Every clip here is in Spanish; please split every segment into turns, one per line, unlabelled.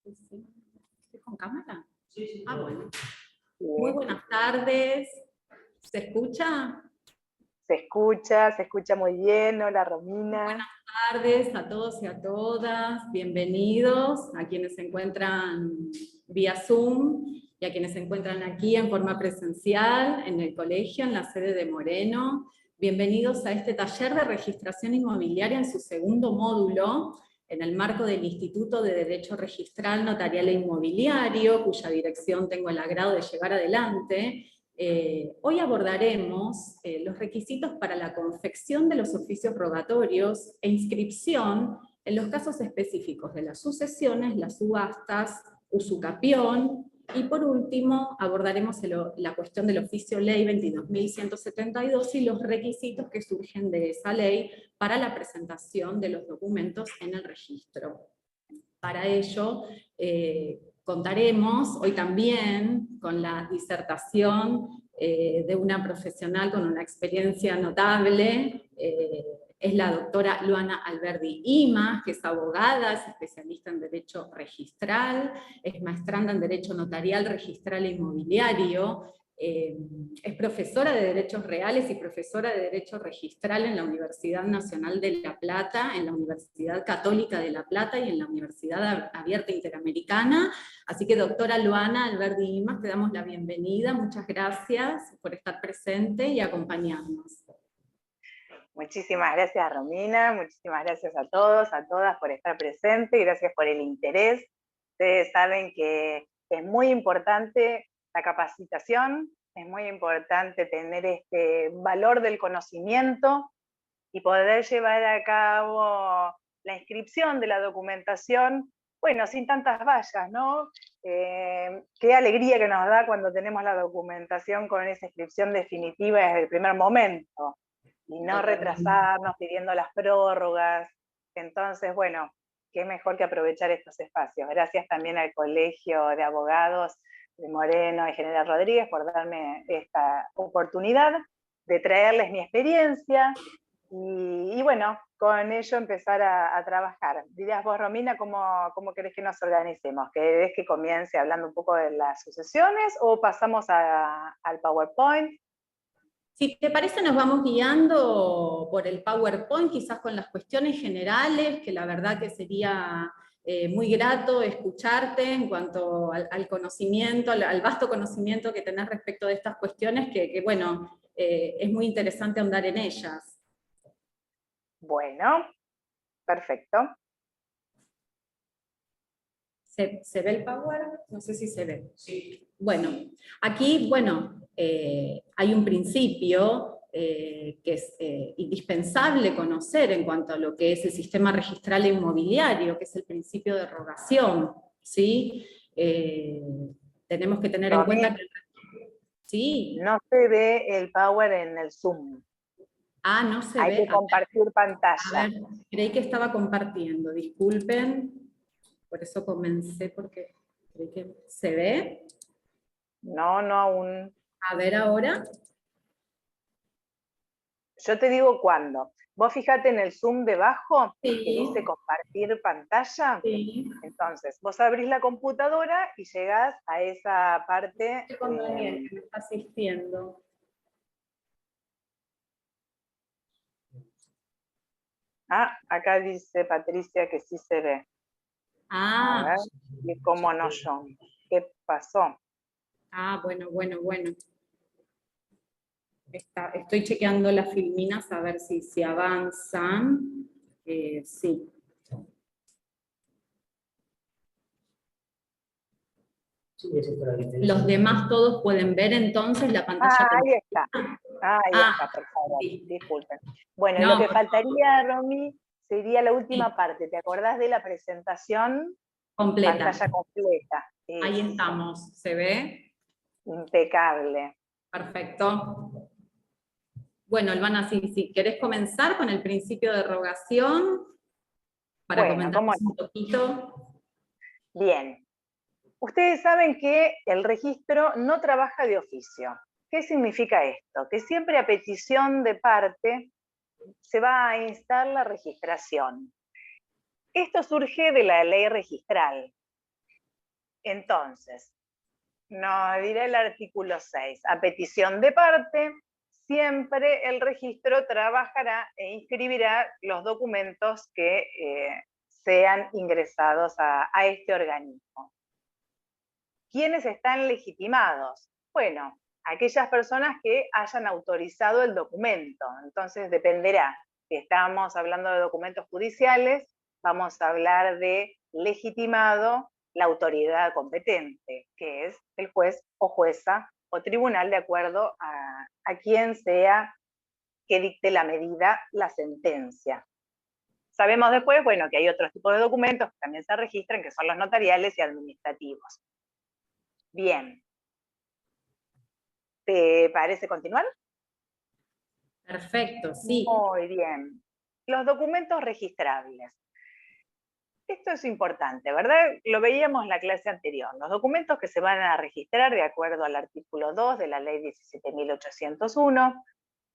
Sí. ¿Estoy con cámara?
Sí, sí.
Ah, bueno.
Sí.
Muy buenas tardes. ¿Se escucha?
Se escucha muy bien. Hola, Romina.
Buenas tardes a todos y a todas. Bienvenidos a quienes se encuentran vía Zoom y a quienes se encuentran aquí en forma presencial en el colegio, en la sede de Moreno. Bienvenidos a este taller de registración inmobiliaria en su segundo módulo, en el marco del Instituto de Derecho Registral, Notarial e Inmobiliario, cuya dirección tengo el agrado de llevar adelante. Hoy abordaremos los requisitos para la confección de los oficios rogatorios e inscripción en los casos específicos de las sucesiones, las subastas, usucapión, y por último abordaremos la cuestión del oficio ley 22.172 y los requisitos que surgen de esa ley para la presentación de los documentos en el registro. Para ello, contaremos hoy también con la disertación de una profesional con una experiencia notable, es la doctora Luana Alberdi Imas, que es abogada, es especialista en Derecho Registral, es maestranda en Derecho Notarial, Registral e Inmobiliario, es profesora de Derechos Reales y profesora de Derecho Registral en la Universidad Nacional de La Plata, en la Universidad Católica de La Plata y en la Universidad Abierta Interamericana. Así que, doctora Luana Alberdi Imas, te damos la bienvenida. Muchas gracias por estar presente y acompañarnos.
Muchísimas gracias, Romina. Muchísimas gracias a todos, a todas por estar presentes. Gracias por el interés. Ustedes saben que es muy importante la capacitación, es muy importante tener este valor del conocimiento y poder llevar a cabo la inscripción de la documentación, bueno, sin tantas vallas, ¿no? Qué alegría que nos da cuando tenemos la documentación con esa inscripción definitiva desde el primer momento, y no retrasarnos pidiendo las prórrogas. Entonces, bueno, qué mejor que aprovechar estos espacios. Gracias también al Colegio de Abogados de Moreno y General Rodríguez por darme esta oportunidad de traerles mi experiencia y bueno, con ello empezar a trabajar. Dirías vos, Romina, ¿cómo querés que nos organicemos? ¿Querés que comience hablando un poco de las sucesiones o pasamos al PowerPoint?
Si te parece, nos vamos guiando por el PowerPoint, quizás con las cuestiones generales, que la verdad que sería muy grato escucharte en cuanto al conocimiento, al vasto conocimiento que tenés respecto de estas cuestiones, que bueno, es muy interesante ahondar en ellas.
Bueno, perfecto.
¿Se ve el Power? No sé si se ve.
Sí.
Bueno, aquí, hay un principio que es indispensable conocer en cuanto a lo que es el sistema registral e inmobiliario, que es el principio de rogación, ¿sí? Tenemos que tener en cuenta que... ¿Sí?
No se ve el Power en el Zoom.
Ah, no se ve.
Hay que compartir pantalla.
A ver, creí que estaba compartiendo, disculpen. Por eso comencé, porque creí que... ¿Se ve?
No aún.
A ver ahora.
Yo te digo cuándo. Vos fíjate en el Zoom debajo,
Sí.
que dice compartir pantalla.
Sí.
Entonces, vos abrís la computadora y llegás a esa parte.
Con Daniel, que me está asistiendo.
Acá dice Patricia que sí se ve.
Ah.
A ver, y cómo no yo. ¿Qué pasó?
Ah, bueno. Estoy chequeando las filminas a ver si avanzan. Sí. Los demás todos pueden ver entonces la pantalla.
Ahí está. Ahí está, por favor.
Sí.
Disculpen. Bueno,
No,
lo que faltaría, Romy, sería la última
sí.
parte. ¿Te acordás de la presentación?
Completa.
Pantalla completa.
Ahí estamos. ¿Se ve?
Impecable.
Perfecto. Bueno, Albana, si querés comenzar con el principio de rogación, para comentarnos un poquito.
Bien. Ustedes saben que el registro no trabaja de oficio. ¿Qué significa esto? Que siempre a petición de parte se va a instar la registración. Esto surge de la ley registral. Entonces, nos dirá el artículo 6. A petición de parte, siempre el registro trabajará e inscribirá los documentos que sean ingresados a este organismo. ¿Quiénes están legitimados? Bueno, aquellas personas que hayan autorizado el documento. Entonces dependerá. Si estamos hablando de documentos judiciales, vamos a hablar de legitimado la autoridad competente, que es el juez o jueza o tribunal, de acuerdo a quien sea que dicte la medida, la sentencia. Sabemos después, bueno, que hay otros tipos de documentos que también se registran, que son los notariales y administrativos. Bien. ¿Te parece continuar?
Perfecto, sí.
Muy bien. Los documentos registrables. Esto es importante, ¿verdad? Lo veíamos en la clase anterior. Los documentos que se van a registrar de acuerdo al artículo 2 de la ley 17.801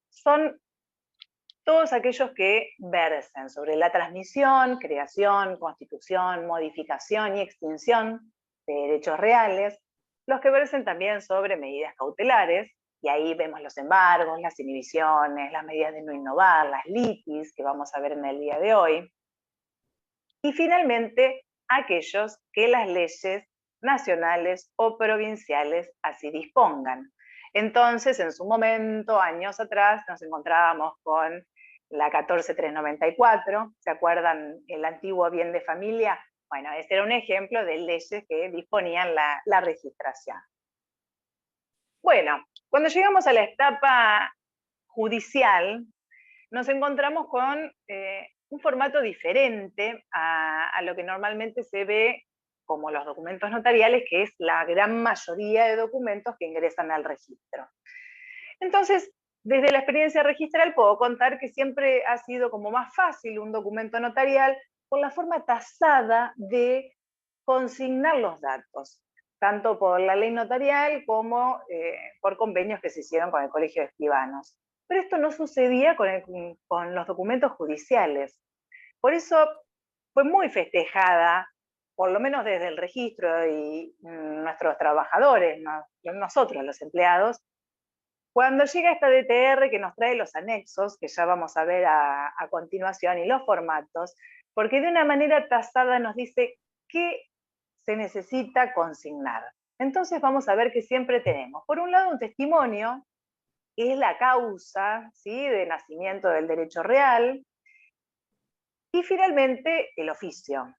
son todos aquellos que versen sobre la transmisión, creación, constitución, modificación y extinción de derechos reales, los que versen también sobre medidas cautelares, y ahí vemos los embargos, las inhibiciones, las medidas de no innovar, las litis, que vamos a ver en el día de hoy, y finalmente aquellos que las leyes nacionales o provinciales así dispongan. Entonces, en su momento, años atrás, nos encontrábamos con la 14394, ¿se acuerdan el antiguo bien de familia? Bueno, ese era un ejemplo de leyes que disponían la registración. Bueno, cuando llegamos a la etapa judicial, nos encontramos con un formato diferente a lo que normalmente se ve como los documentos notariales, que es la gran mayoría de documentos que ingresan al registro. Entonces, desde la experiencia registral puedo contar que siempre ha sido como más fácil un documento notarial por la forma tasada de consignar los datos, tanto por la ley notarial como por convenios que se hicieron con el Colegio de Escribanos. Pero esto no sucedía con los documentos judiciales. Por eso fue muy festejada, por lo menos desde el registro y nuestros trabajadores, nosotros los empleados, cuando llega esta DTR que nos trae los anexos, que ya vamos a ver a continuación, y los formatos, porque de una manera tasada nos dice qué se necesita consignar. Entonces vamos a ver que siempre tenemos, por un lado, un testimonio, que es la causa, ¿sí?, de nacimiento del derecho real, y finalmente el oficio,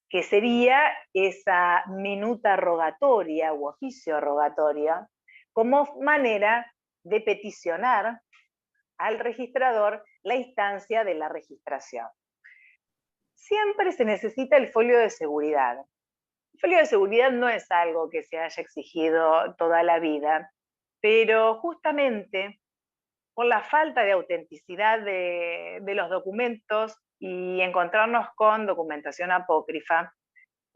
que sería esa minuta rogatoria u oficio rogatoria, como manera de peticionar al registrador la instancia de la registración. Siempre se necesita el folio de seguridad. El folio de seguridad no es algo que se haya exigido toda la vida, pero justamente por la falta de autenticidad de los documentos y encontrarnos con documentación apócrifa,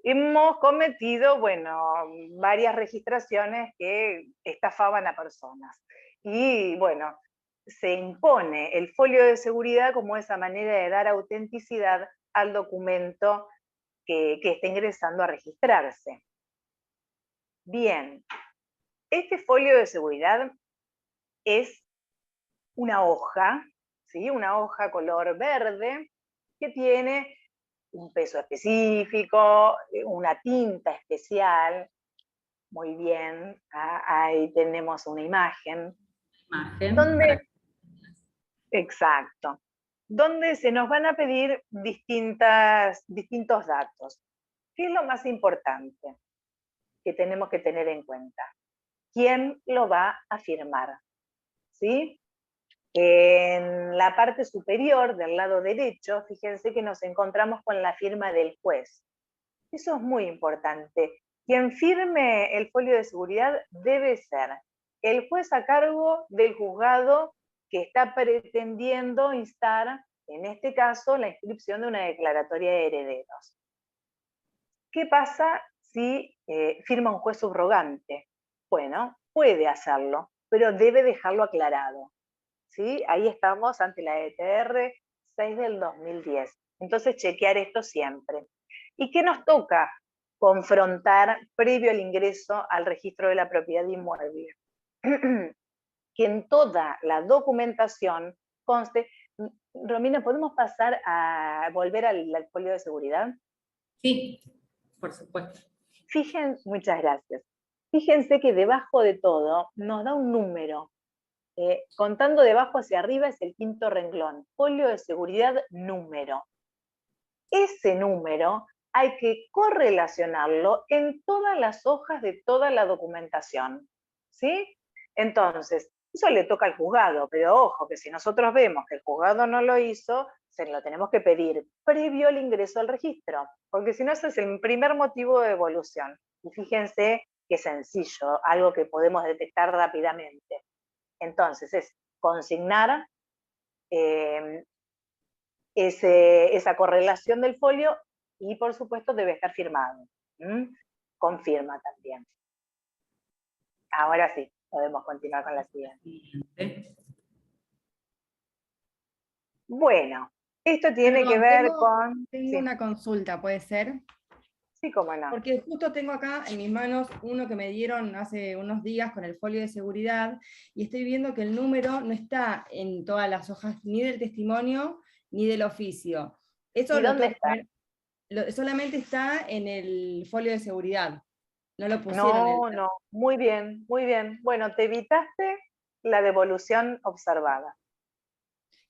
hemos cometido, bueno, varias registraciones que estafaban a personas. Y bueno, se impone el folio de seguridad como esa manera de dar autenticidad al documento que está ingresando a registrarse. Bien, este folio de seguridad es una hoja, ¿sí?, una hoja color verde que tiene un peso específico, una tinta especial. Muy bien, ahí tenemos una imagen. Donde, exacto, donde se nos van a pedir distintos datos. ¿Qué es lo más importante que tenemos que tener en cuenta? ¿Quién lo va a firmar? ¿Sí? En la parte superior del lado derecho, fíjense que nos encontramos con la firma del juez. Eso es muy importante. Quien firme el folio de seguridad debe ser el juez a cargo del juzgado que está pretendiendo instar, en este caso, la inscripción de una declaratoria de herederos. ¿Qué pasa si firma un juez subrogante? Bueno, puede hacerlo, pero debe dejarlo aclarado. ¿Sí? Ahí estamos ante la DTR 6 del 2010. Entonces, chequear esto siempre. ¿Y qué nos toca confrontar previo al ingreso al registro de la propiedad inmueble. Que en toda la documentación conste. Romina, ¿podemos pasar a volver al folio de seguridad?
Sí, por supuesto.
Fíjense, muchas gracias. Fíjense que debajo de todo nos da un número. Contando de abajo hacia arriba es el quinto renglón. Folio de seguridad número. Ese número hay que correlacionarlo en todas las hojas de toda la documentación. ¿Sí? Entonces, eso le toca al juzgado, pero ojo, que si nosotros vemos que el juzgado no lo hizo, se lo tenemos que pedir previo al ingreso al registro, porque si no, ese es el primer motivo de devolución. Y fíjense qué sencillo, algo que podemos detectar rápidamente. Entonces, es consignar esa correlación del folio y, por supuesto, debe estar firmado. Confirma también. Ahora sí, podemos continuar con la siguiente. Bueno, esto tiene que ver con...
Tengo una consulta, ¿puede ser?
Sí, cómo no.
Porque justo tengo acá en mis manos uno que me dieron hace unos días con el folio de seguridad y estoy viendo que el número no está en todas las hojas ni del testimonio ni del oficio. Eso
¿Y dónde está?
Solamente está en el folio de seguridad. No lo pusieron.
No, muy bien, muy bien. Bueno, te evitaste la devolución observada.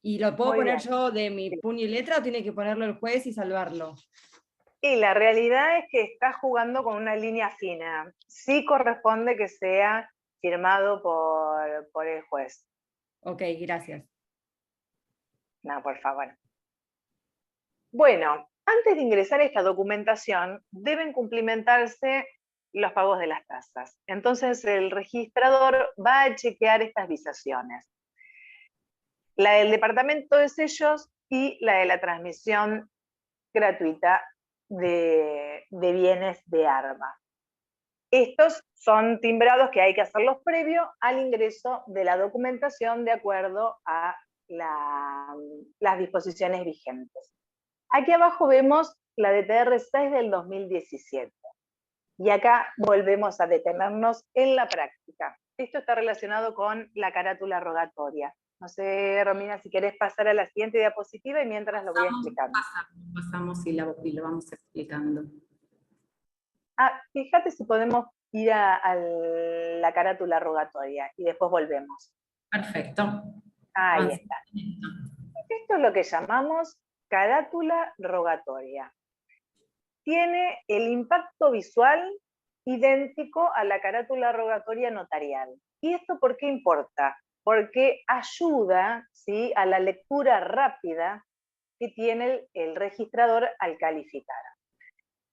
¿Y lo puedo
Muy
poner
bien.
yo de mi puño y letra o tiene que ponerlo el juez y salvarlo?
Y la realidad es que estás jugando con una línea fina. Sí corresponde que sea firmado por el juez.
Ok, gracias.
No, por favor. Bueno, antes de ingresar a esta documentación, deben cumplimentarse los pagos de las tasas. Entonces, el registrador va a chequear estas visaciones. La del departamento de sellos y la de la transmisión gratuita de bienes de arma. Estos son timbrados que hay que hacerlos previo al ingreso de la documentación de acuerdo a las disposiciones vigentes. Aquí abajo vemos la DTR 6 del 2017. Y acá volvemos a detenernos en la práctica. Esto está relacionado con la carátula rogatoria. No sé, Romina, si querés pasar a la siguiente diapositiva y mientras lo voy explicando.
Pasamos y lo vamos explicando.
Fíjate si podemos ir a la carátula rogatoria y después volvemos.
Perfecto.
Ahí está. Esto es lo que llamamos carátula rogatoria. Tiene el impacto visual idéntico a la carátula rogatoria notarial. ¿Y esto por qué importa? Porque ayuda, ¿sí?, a la lectura rápida que tiene el registrador al calificar.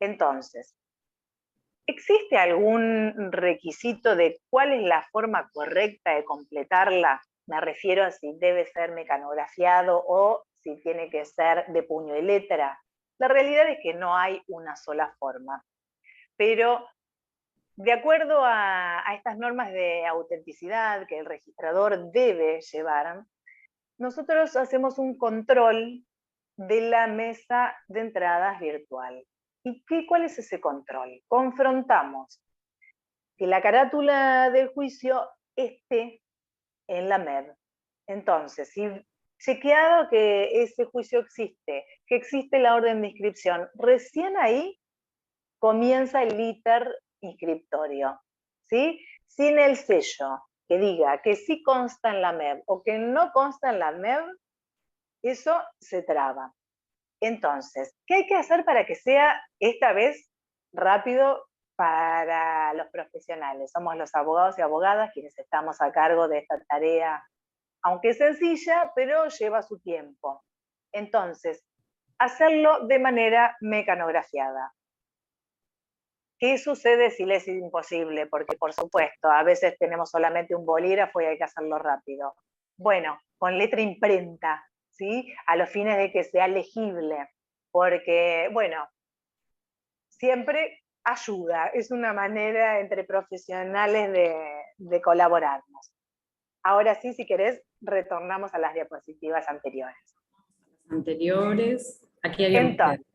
Entonces, ¿existe algún requisito de cuál es la forma correcta de completarla? Me refiero a si debe ser mecanografiado o si tiene que ser de puño y letra. La realidad es que no hay una sola forma, pero de acuerdo a estas normas de autenticidad que el registrador debe llevar, nosotros hacemos un control de la mesa de entradas virtual. ¿Y cuál es ese control? Confrontamos que la carátula del juicio esté en la MED. Entonces, si chequeado que ese juicio existe, que existe la orden de inscripción, recién ahí comienza el íter inscriptorio, ¿sí? Sin el sello que diga que sí consta en la MED o que no consta en la MED, eso se traba. Entonces, ¿qué hay que hacer para que sea esta vez rápido para los profesionales? Somos los abogados y abogadas quienes estamos a cargo de esta tarea, aunque es sencilla, pero lleva su tiempo. Entonces, hacerlo de manera mecanografiada. ¿Qué sucede si le es imposible? Porque, por supuesto, a veces tenemos solamente un bolígrafo y hay que hacerlo rápido. Bueno, con letra imprenta, ¿sí? A los fines de que sea legible, porque, bueno, siempre ayuda, es una manera entre profesionales de colaborarnos. Ahora sí, si querés, retornamos a las diapositivas anteriores.
Anteriores, aquí habíamos quedado.
Entonces,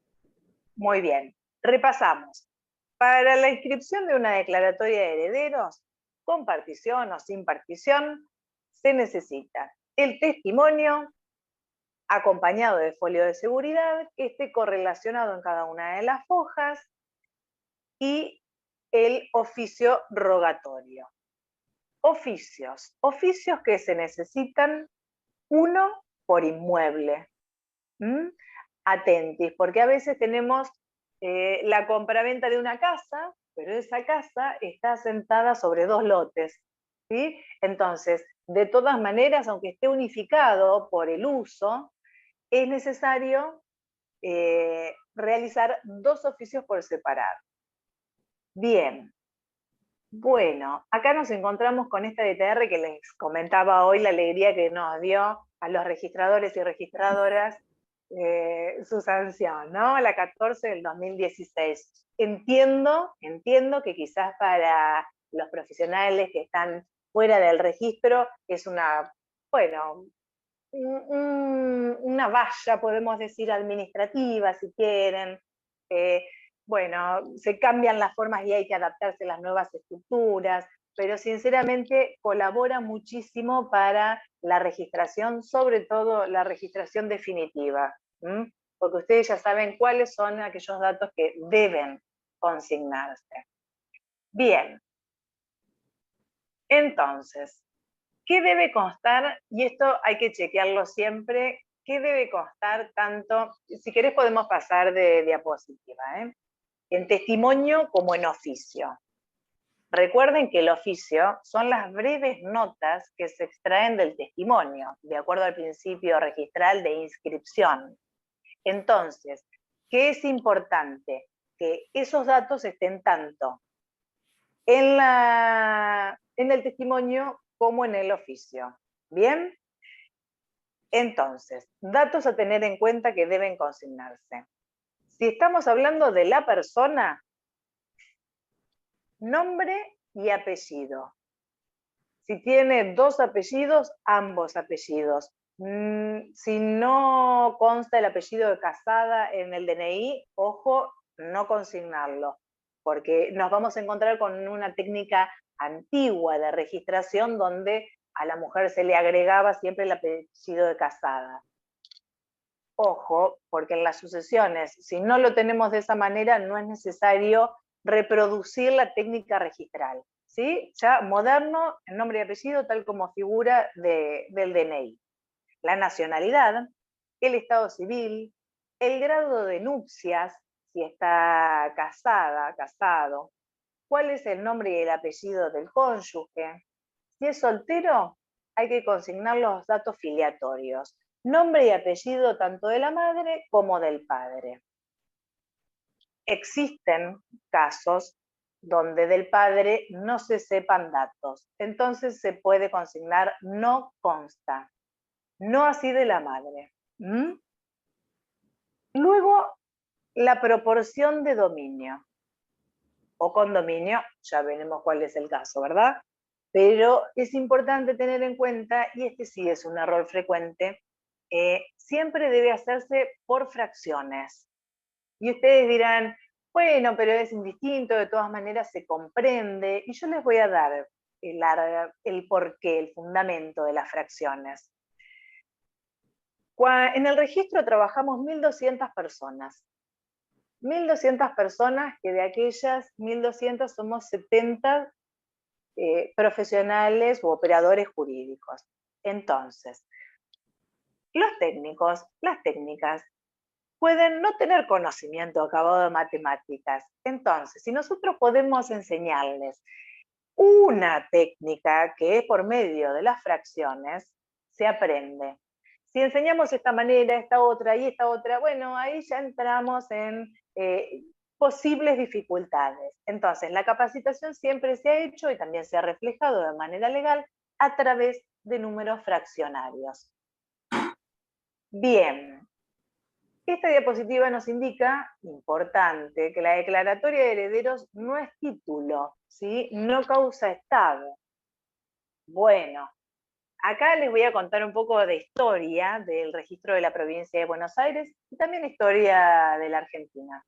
muy bien, repasamos. Para la inscripción de una declaratoria de herederos, con partición o sin partición, se necesita el testimonio acompañado de folio de seguridad que esté correlacionado en cada una de las hojas y el oficio rogatorio. Oficios que se necesitan, uno por inmueble. Atentis, porque a veces tenemos la compraventa de una casa, pero esa casa está asentada sobre 2 lotes, ¿sí? Entonces, de todas maneras, aunque esté unificado por el uso, es necesario realizar 2 oficios por separado. Bien, bueno, acá nos encontramos con esta DTR que les comentaba hoy, la alegría que nos dio a los registradores y registradoras su sanción, ¿no? La 14 del 2016. Entiendo que quizás para los profesionales que están fuera del registro es una, bueno, una valla, podemos decir, administrativa, si quieren. Bueno, se cambian las formas y hay que adaptarse a las nuevas estructuras, pero sinceramente colabora muchísimo para la registración, sobre todo la registración definitiva, porque ustedes ya saben cuáles son aquellos datos que deben consignarse. Bien, entonces, ¿qué debe constar? Y esto hay que chequearlo siempre. ¿Qué debe constar tanto? Si querés podemos pasar de diapositiva, en testimonio como en oficio. Recuerden que el oficio son las breves notas que se extraen del testimonio, de acuerdo al principio registral de inscripción. Entonces, ¿qué es importante? Que esos datos estén tanto en el testimonio como en el oficio. ¿Bien? Entonces, datos a tener en cuenta que deben consignarse. Si estamos hablando de la persona, nombre y apellido. Si tiene 2 apellidos, ambos apellidos. Si no consta el apellido de casada en el DNI, ojo, no consignarlo, porque nos vamos a encontrar con una técnica antigua de registración donde a la mujer se le agregaba siempre el apellido de casada. Ojo, porque en las sucesiones, si no lo tenemos de esa manera, no es necesario reproducir la técnica registral, ¿sí? Ya moderno, el nombre y apellido tal como figura del DNI. La nacionalidad, el estado civil, el grado de nupcias, si está casada, casado, cuál es el nombre y el apellido del cónyuge. Si es soltero, hay que consignar los datos filiatorios, nombre y apellido tanto de la madre como del padre. Existen casos donde del padre no se sepan datos, entonces se puede consignar no consta, no así de la madre. Luego, la proporción de dominio o condominio, ya veremos cuál es el caso, ¿verdad? Pero es importante tener en cuenta, y este sí es un error frecuente, siempre debe hacerse por fracciones. Y ustedes dirán, bueno, pero es indistinto, de todas maneras se comprende, y yo les voy a dar el porqué, el fundamento de las fracciones. En el registro trabajamos 1.200 personas. 1.200 personas, que de aquellas 1.200 somos 70 profesionales u operadores jurídicos. Entonces, los técnicos, las técnicas, pueden no tener conocimiento acabado de matemáticas. Entonces, si nosotros podemos enseñarles una técnica que es por medio de las fracciones, se aprende. Si enseñamos esta manera, esta otra y esta otra, bueno, ahí ya entramos en posibles dificultades. Entonces, la capacitación siempre se ha hecho y también se ha reflejado de manera legal a través de números fraccionarios. Bien, esta diapositiva nos indica, importante, que la declaratoria de herederos no es título, ¿sí? No causa estado. Bueno, acá les voy a contar un poco de historia del registro de la provincia de Buenos Aires y también historia de la Argentina.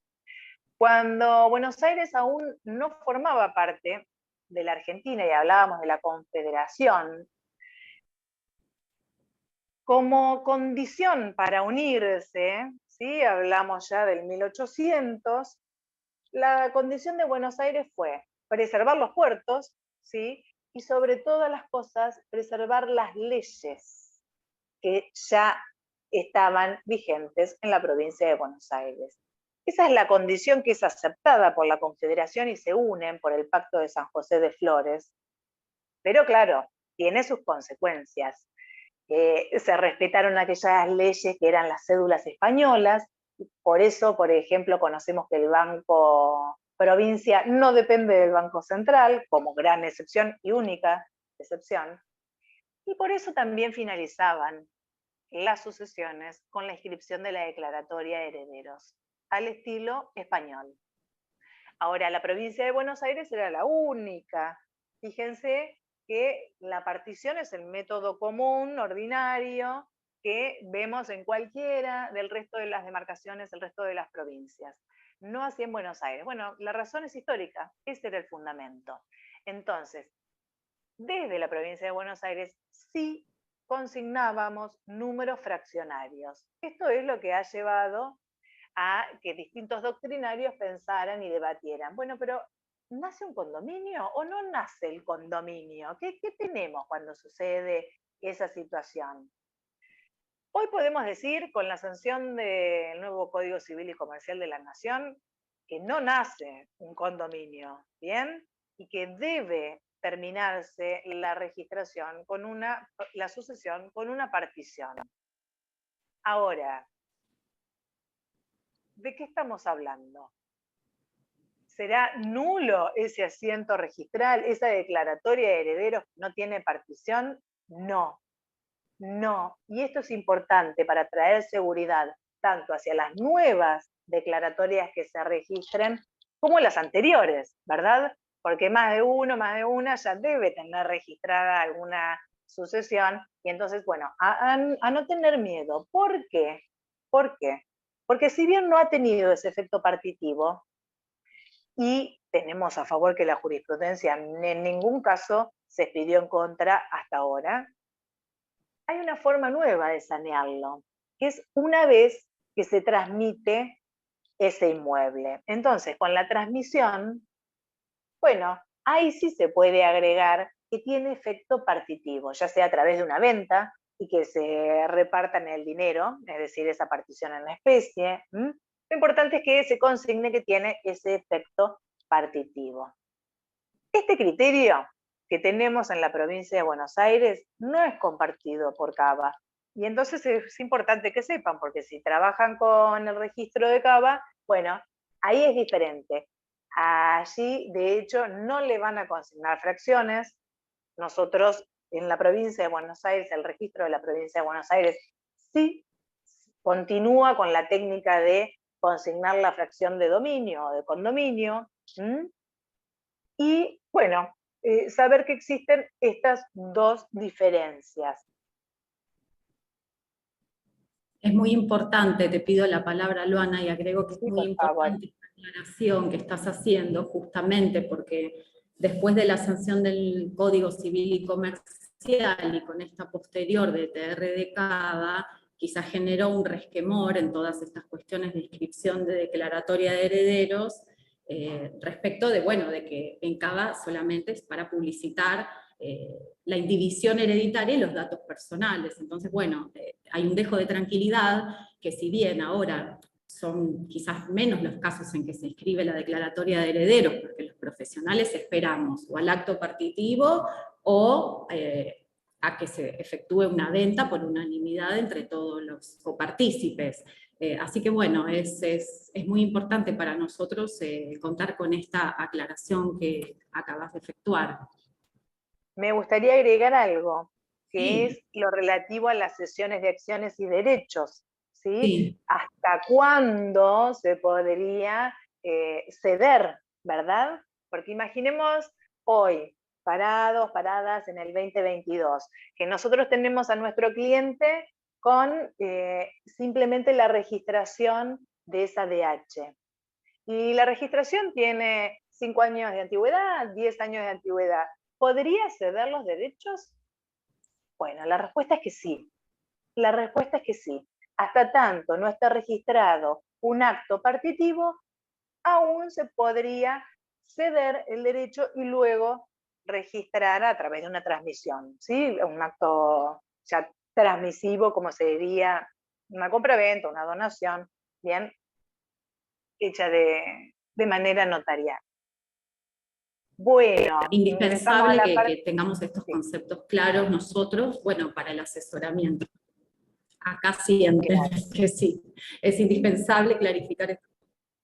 Cuando Buenos Aires aún no formaba parte de la Argentina y hablábamos de la Confederación, como condición para unirse, ¿sí? Hablamos ya del 1800, la condición de Buenos Aires fue preservar los puertos, ¿sí? Y sobre todas las cosas, preservar las leyes que ya estaban vigentes en la provincia de Buenos Aires. Esa es la condición que es aceptada por la Confederación y se unen por el Pacto de San José de Flores. Pero claro, tiene sus consecuencias. Se respetaron aquellas leyes que eran las cédulas españolas, por eso, por ejemplo, conocemos que el Banco Provincia no depende del Banco Central, como gran excepción y única excepción, y por eso también finalizaban las sucesiones con la inscripción de la declaratoria de herederos, al estilo español. Ahora, la provincia de Buenos Aires era la única. Fíjense que la partición es el método común, ordinario, que vemos en cualquiera del resto de las demarcaciones, el resto de las provincias. No así en Buenos Aires. Bueno, la razón es histórica, ese era el fundamento. Entonces, desde la provincia de Buenos Aires sí consignábamos números fraccionarios. Esto es lo que ha llevado a que distintos doctrinarios pensaran y debatieran. Bueno, pero ¿nace un condominio o no nace el condominio? ¿Qué tenemos cuando sucede esa situación? Hoy podemos decir, con la sanción del nuevo Código Civil y Comercial de la Nación, que no nace un condominio, ¿bien? Y que debe terminarse la registración con la sucesión con una partición. Ahora, ¿de qué estamos hablando? ¿Será nulo ese asiento registral, esa declaratoria de herederos que no tiene partición? No, no. Y esto es importante para traer seguridad tanto hacia las nuevas declaratorias que se registren como las anteriores, ¿verdad? Porque más de uno, más de una ya debe tener registrada alguna sucesión y entonces, bueno, a no tener miedo. ¿Por qué? ¿Por qué? Porque si bien no ha tenido ese efecto partitivo, y tenemos a favor que la jurisprudencia en ningún caso se expidió en contra hasta ahora, hay una forma nueva de sanearlo, que es una vez que se transmite ese inmueble. Entonces, con la transmisión, bueno, ahí sí se puede agregar que tiene efecto partitivo, ya sea a través de una venta y que se repartan el dinero, es decir, esa partición en la especie. Lo importante es que se consigne que tiene ese efecto partitivo. Este criterio que tenemos en la provincia de Buenos Aires no es compartido por Cava. Y entonces es importante que sepan, porque si trabajan con el registro de Cava, bueno, ahí es diferente. Allí, de hecho, no le van a consignar fracciones. Nosotros, en la provincia de Buenos Aires, el registro de la provincia de Buenos Aires sí continúa con la técnica de consignar la fracción de dominio o de condominio. Y bueno, saber que existen estas dos diferencias.
Es muy importante, te pido la palabra, Luana, y agrego que es
Sí,
muy
por favor.
importante esta aclaración que estás haciendo, justamente porque después de la sanción del Código Civil y Comercial y con esta posterior de TR de Cava, quizás generó un resquemor en todas estas cuestiones de inscripción de declaratoria de herederos, respecto de, bueno, de que en Cava solamente es para publicitar la indivisión hereditaria y los datos personales. Entonces, bueno, hay un dejo de tranquilidad que si bien ahora son quizás menos los casos en que se inscribe la declaratoria de herederos, porque los profesionales esperamos o al acto partitivo o a que se efectúe una venta por unanimidad entre todos los copartícipes. Así que bueno, es muy importante para nosotros contar con esta aclaración que acabas de efectuar.
Me gustaría agregar algo, que
Sí.
es lo relativo a las cesiones de acciones y derechos. ¿Sí?
Sí.
¿Hasta cuándo se podría ceder, verdad? Porque imaginemos hoy, paradas en el 2022, que nosotros tenemos a nuestro cliente con simplemente la registración de esa DH. y la registración tiene 5 años de antigüedad, 10 años de antigüedad. ¿Podría ceder los derechos? Bueno, la respuesta es que sí. La respuesta es que sí. Hasta tanto no esté registrado un acto partitivo, aún se podría ceder el derecho y luego registrar a través de una transmisión, ¿sí? Un acto ya transmisivo, como se diría, una compraventa, una donación, bien, hecha de manera notarial. Bueno, ingresamos a
Indispensable
la
que
parte...
tengamos estos
Sí,
conceptos claros nosotros, bueno, para el asesoramiento. Acá sienten
claro.
que sí, es indispensable clarificar estos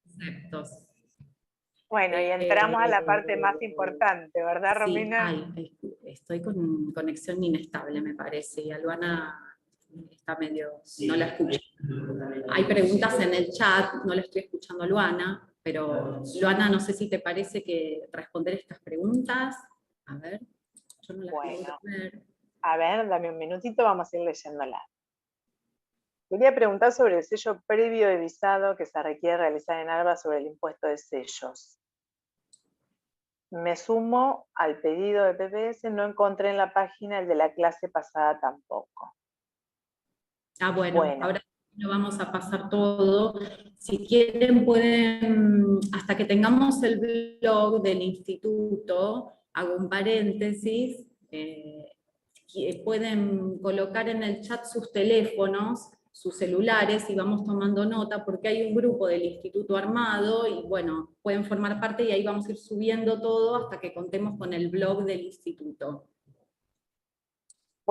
conceptos.
Bueno, y entramos a la parte más importante, ¿verdad,
Sí,
Romina?
estoy con conexión inestable, me parece, y a Luana está medio, no la escucho. Hay preguntas en el chat, no la estoy escuchando a Luana, pero Luana, no sé si te parece que responder estas preguntas. A ver, yo no las logro
Bueno,
ver.
a ver, dame un minutito, vamos a ir leyéndola. Quería preguntar sobre el sello previo de visado que se requiere realizar en ARBA sobre el impuesto de sellos. Me sumo al pedido de PPS, no encontré en la página el de la clase pasada tampoco.
Ah, bueno,
Bueno,
ahora lo vamos a pasar todo. Si quieren pueden, hasta que tengamos el blog del instituto, hago un paréntesis, pueden colocar en el chat sus teléfonos, sus celulares y vamos tomando nota porque hay un grupo del instituto armado y bueno, pueden formar parte y ahí vamos a ir subiendo todo hasta que contemos con el blog del instituto.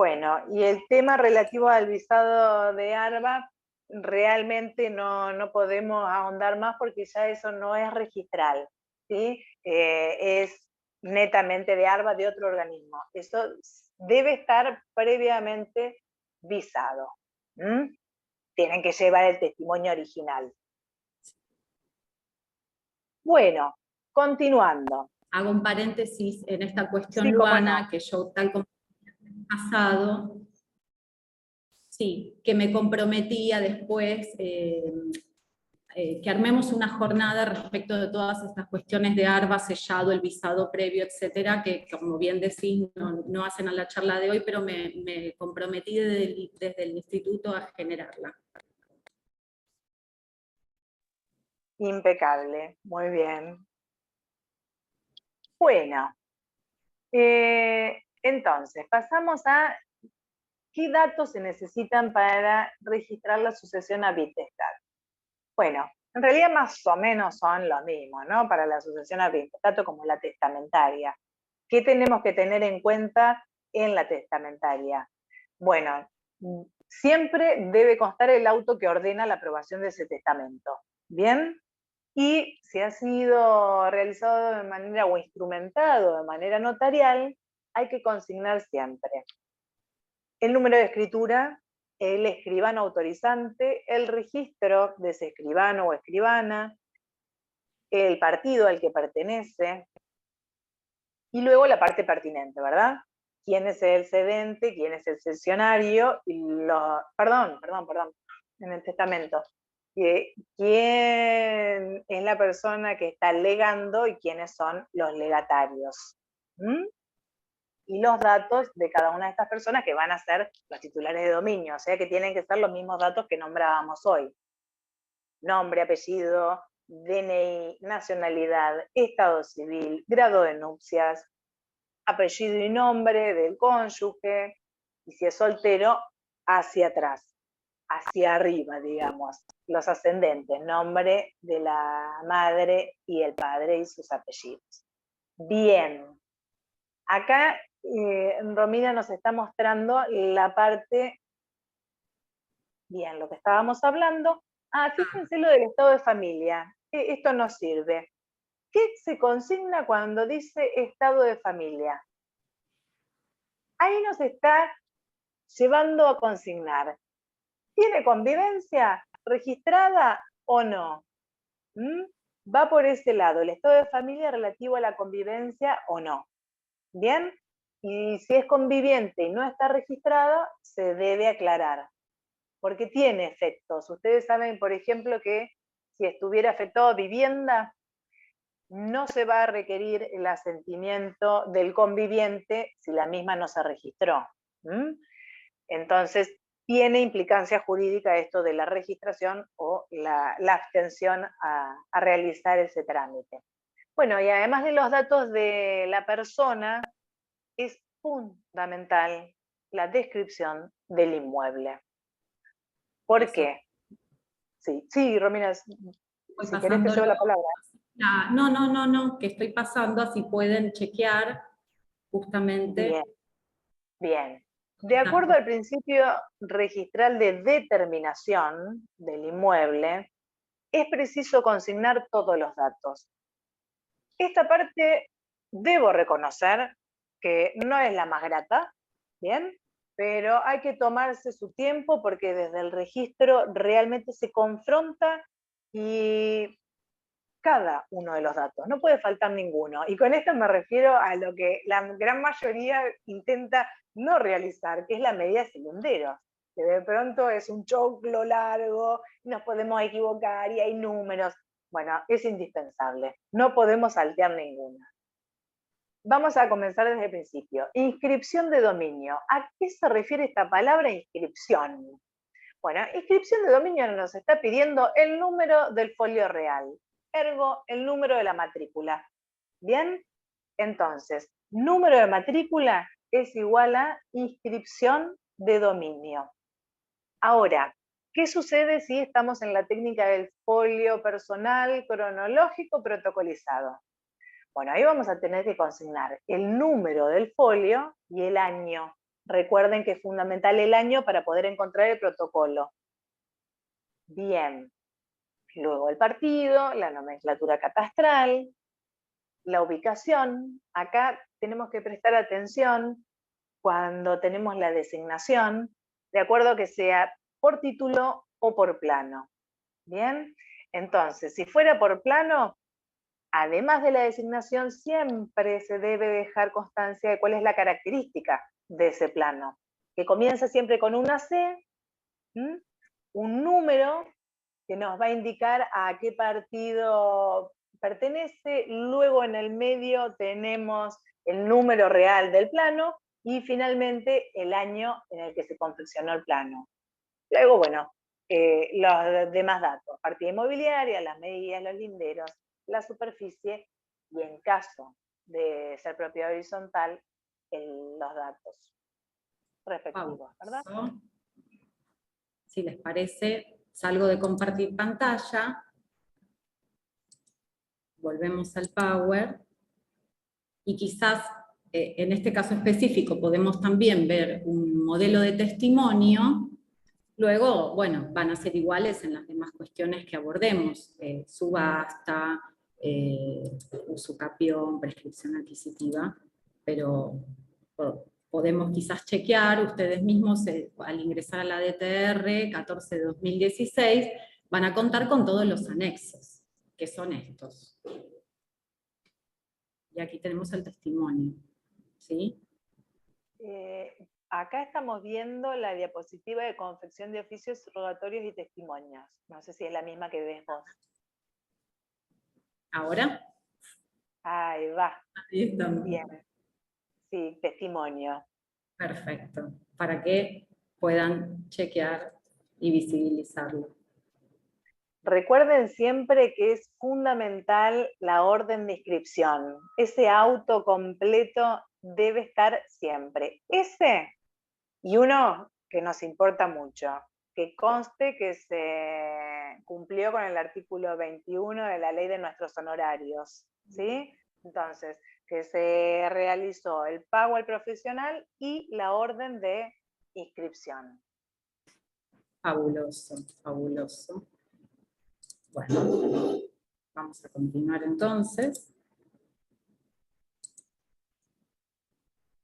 bueno, y el tema relativo al visado de ARBA, realmente no podemos ahondar más porque ya eso no es registral, ¿sí? Es netamente de ARBA, de otro organismo. Eso debe estar previamente visado. ¿Mm? Tienen que llevar el testimonio original. Bueno, continuando.
Hago un paréntesis en esta cuestión,
Sí, cómo
Luana,
no.
que yo tal como pasado, sí, que me comprometía después que armemos una jornada respecto de todas estas cuestiones de ARBA, sellado, el visado previo, etcétera, que como bien decís, no hacen a la charla de hoy, pero me comprometí desde el instituto a generarla.
Impecable, muy bien. Bueno, entonces, pasamos a qué datos se necesitan para registrar la sucesión a Wittgenstein. Bueno, en realidad más o menos son lo mismo, ¿no? Para la sucesión a Wittgenstein como la testamentaria. ¿Qué tenemos que tener en cuenta en la testamentaria? Bueno, siempre debe constar el auto que ordena la aprobación de ese testamento. ¿Bien? Y si ha sido realizado de manera o instrumentado de manera notarial, hay que consignar siempre el número de escritura, el escribano autorizante, el registro de ese escribano o escribana, el partido al que pertenece, y luego la parte pertinente, ¿verdad? ¿Quién es el cedente? ¿Quién es el cesionario? Y perdón, en el testamento. ¿Quién es la persona que está legando y quiénes son los legatarios? ¿Mm? Y los datos de cada una de estas personas que van a ser los titulares de dominio, o sea que tienen que ser los mismos datos que nombrábamos hoy. Nombre, apellido, DNI, nacionalidad, estado civil, grado de nupcias, apellido y nombre del cónyuge, y si es soltero, hacia atrás, hacia arriba, digamos, los ascendentes, nombre de la madre y el padre y sus apellidos. Bien, acá Romina nos está mostrando la parte, bien, lo que estábamos hablando. Fíjense lo del estado de familia, esto nos sirve. ¿Qué se consigna cuando dice estado de familia? Ahí nos está llevando a consignar. ¿Tiene convivencia registrada o no? Va por ese lado, el estado de familia relativo a la convivencia o no. ¿Bien? Y si es conviviente y no está registrada, se debe aclarar, porque tiene efectos. Ustedes saben, por ejemplo, que si estuviera afectado vivienda, no se va a requerir el asentimiento del conviviente si la misma no se registró. Entonces, tiene implicancia jurídica esto de la registración o la abstención a realizar ese trámite. Bueno, y además de los datos de la persona, es fundamental la descripción del inmueble. ¿Por qué? Sí, Romina, si querés te cedo la palabra.
No, que estoy pasando, así pueden chequear justamente.
Bien. De acuerdo al principio registral de determinación del inmueble, es preciso consignar todos los datos. Esta parte debo reconocer que no es la más grata, ¿bien? Pero hay que tomarse su tiempo porque desde el registro realmente se confronta y cada uno de los datos, no puede faltar ninguno. Y con esto me refiero a lo que la gran mayoría intenta no realizar, que es la medida de cilinderos, que de pronto es un choclo largo, nos podemos equivocar y hay números. Bueno, es indispensable, no podemos saltear ninguna. Vamos a comenzar desde el principio. Inscripción de dominio. ¿A qué se refiere esta palabra inscripción? Bueno, inscripción de dominio nos está pidiendo el número del folio real, ergo el número de la matrícula. ¿Bien? Entonces, número de matrícula es igual a inscripción de dominio. Ahora, ¿qué sucede si estamos en la técnica del folio personal cronológico protocolizado? Bueno, ahí vamos a tener que consignar el número del folio y el año. Recuerden que es fundamental el año para poder encontrar el protocolo. Bien. Luego el partido, la nomenclatura catastral, la ubicación. Acá tenemos que prestar atención cuando tenemos la designación, de acuerdo que sea por título o por plano. Bien. Entonces, si fuera por plano, además de la designación, siempre se debe dejar constancia de cuál es la característica de ese plano, que comienza siempre con una C, un número que nos va a indicar a qué partido pertenece, luego en el medio tenemos el número real del plano y finalmente el año en el que se confeccionó el plano. Luego, bueno, los demás datos, partida inmobiliaria, las medidas, los linderos, la superficie y en caso de ser propiedad horizontal, los datos respectivos, ¿verdad?
Si les parece, salgo de compartir pantalla, volvemos al Power, y quizás en este caso específico podemos también ver un modelo de testimonio. Luego, bueno, van a ser iguales en las demás cuestiones que abordemos, subasta, usucapión, prescripción adquisitiva, pero podemos quizás chequear ustedes mismos al ingresar a la DTR 14 de 2016, van a contar con todos los anexos, que son estos. Y aquí tenemos el testimonio, ¿sí?
Acá estamos viendo la diapositiva de confección de oficios, rogatorios y testimonios. No sé si es la misma que ves vos.
¿Ahora?
Ahí va.
Ahí estamos.
Bien. Sí, testimonio.
Perfecto. Para que puedan chequear y visibilizarlo.
Recuerden siempre que es fundamental la orden de inscripción. Ese auto completo debe estar siempre. Ese y uno que nos importa mucho, que conste que se cumplió con el artículo 21 de la ley de nuestros honorarios, ¿sí? Entonces, que se realizó el pago al profesional y la orden de inscripción.
Fabuloso, fabuloso. Bueno, vamos a continuar entonces.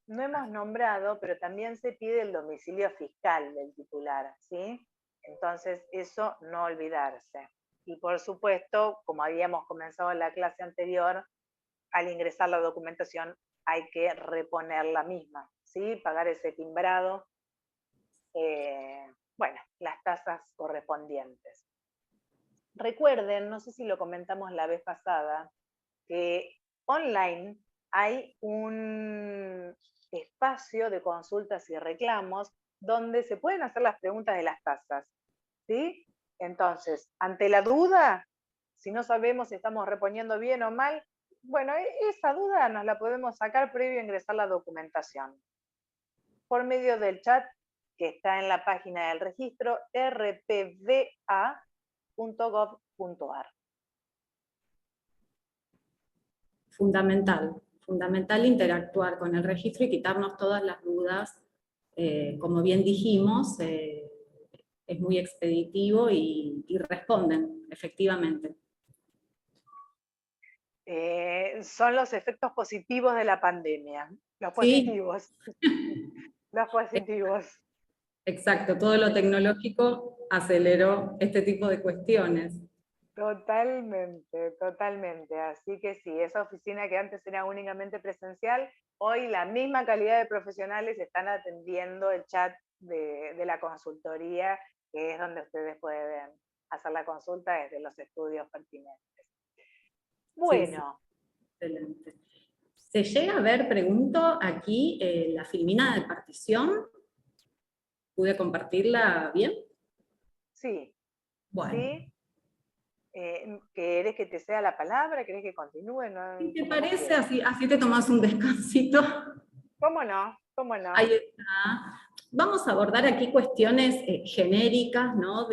No hemos nombrado, pero también se pide el domicilio fiscal del titular, ¿sí? Entonces, eso no olvidarse. Y por supuesto, como habíamos comenzado en la clase anterior, al ingresar la documentación hay que reponer la misma, ¿sí? Pagar ese timbrado, bueno, las tasas correspondientes. recuerden, no sé si lo comentamos la vez pasada, que online hay un espacio de consultas y reclamos donde se pueden hacer las preguntas de las tasas, ¿sí? Entonces, ante la duda, si no sabemos si estamos reponiendo bien o mal, bueno, esa duda nos la podemos sacar previo a ingresar la documentación, por medio del chat que está en la página del registro rpva.gov.ar.
Fundamental interactuar con el registro y quitarnos todas las dudas. Como bien dijimos, es muy expeditivo y responden efectivamente.
Son los efectos positivos de la pandemia, los positivos.
Sí.
Los positivos.
Exacto, todo lo tecnológico aceleró este tipo de cuestiones.
Totalmente, totalmente. Así que sí, esa oficina que antes era únicamente presencial, hoy la misma calidad de profesionales están atendiendo el chat de la consultoría, que es donde ustedes pueden hacer la consulta desde los estudios pertinentes. Bueno.
Sí, excelente. ¿Se llega a ver, pregunto, aquí la filmina de partición? ¿Pude compartirla bien?
Sí.
Bueno.
¿Sí? ¿Querés que te sea la palabra? ¿Querés que continúe? No,
¿Qué te parece? Así te tomás un descansito.
¿Cómo no? ¿Cómo no?
Ahí está. Vamos a abordar aquí cuestiones genéricas, ¿no?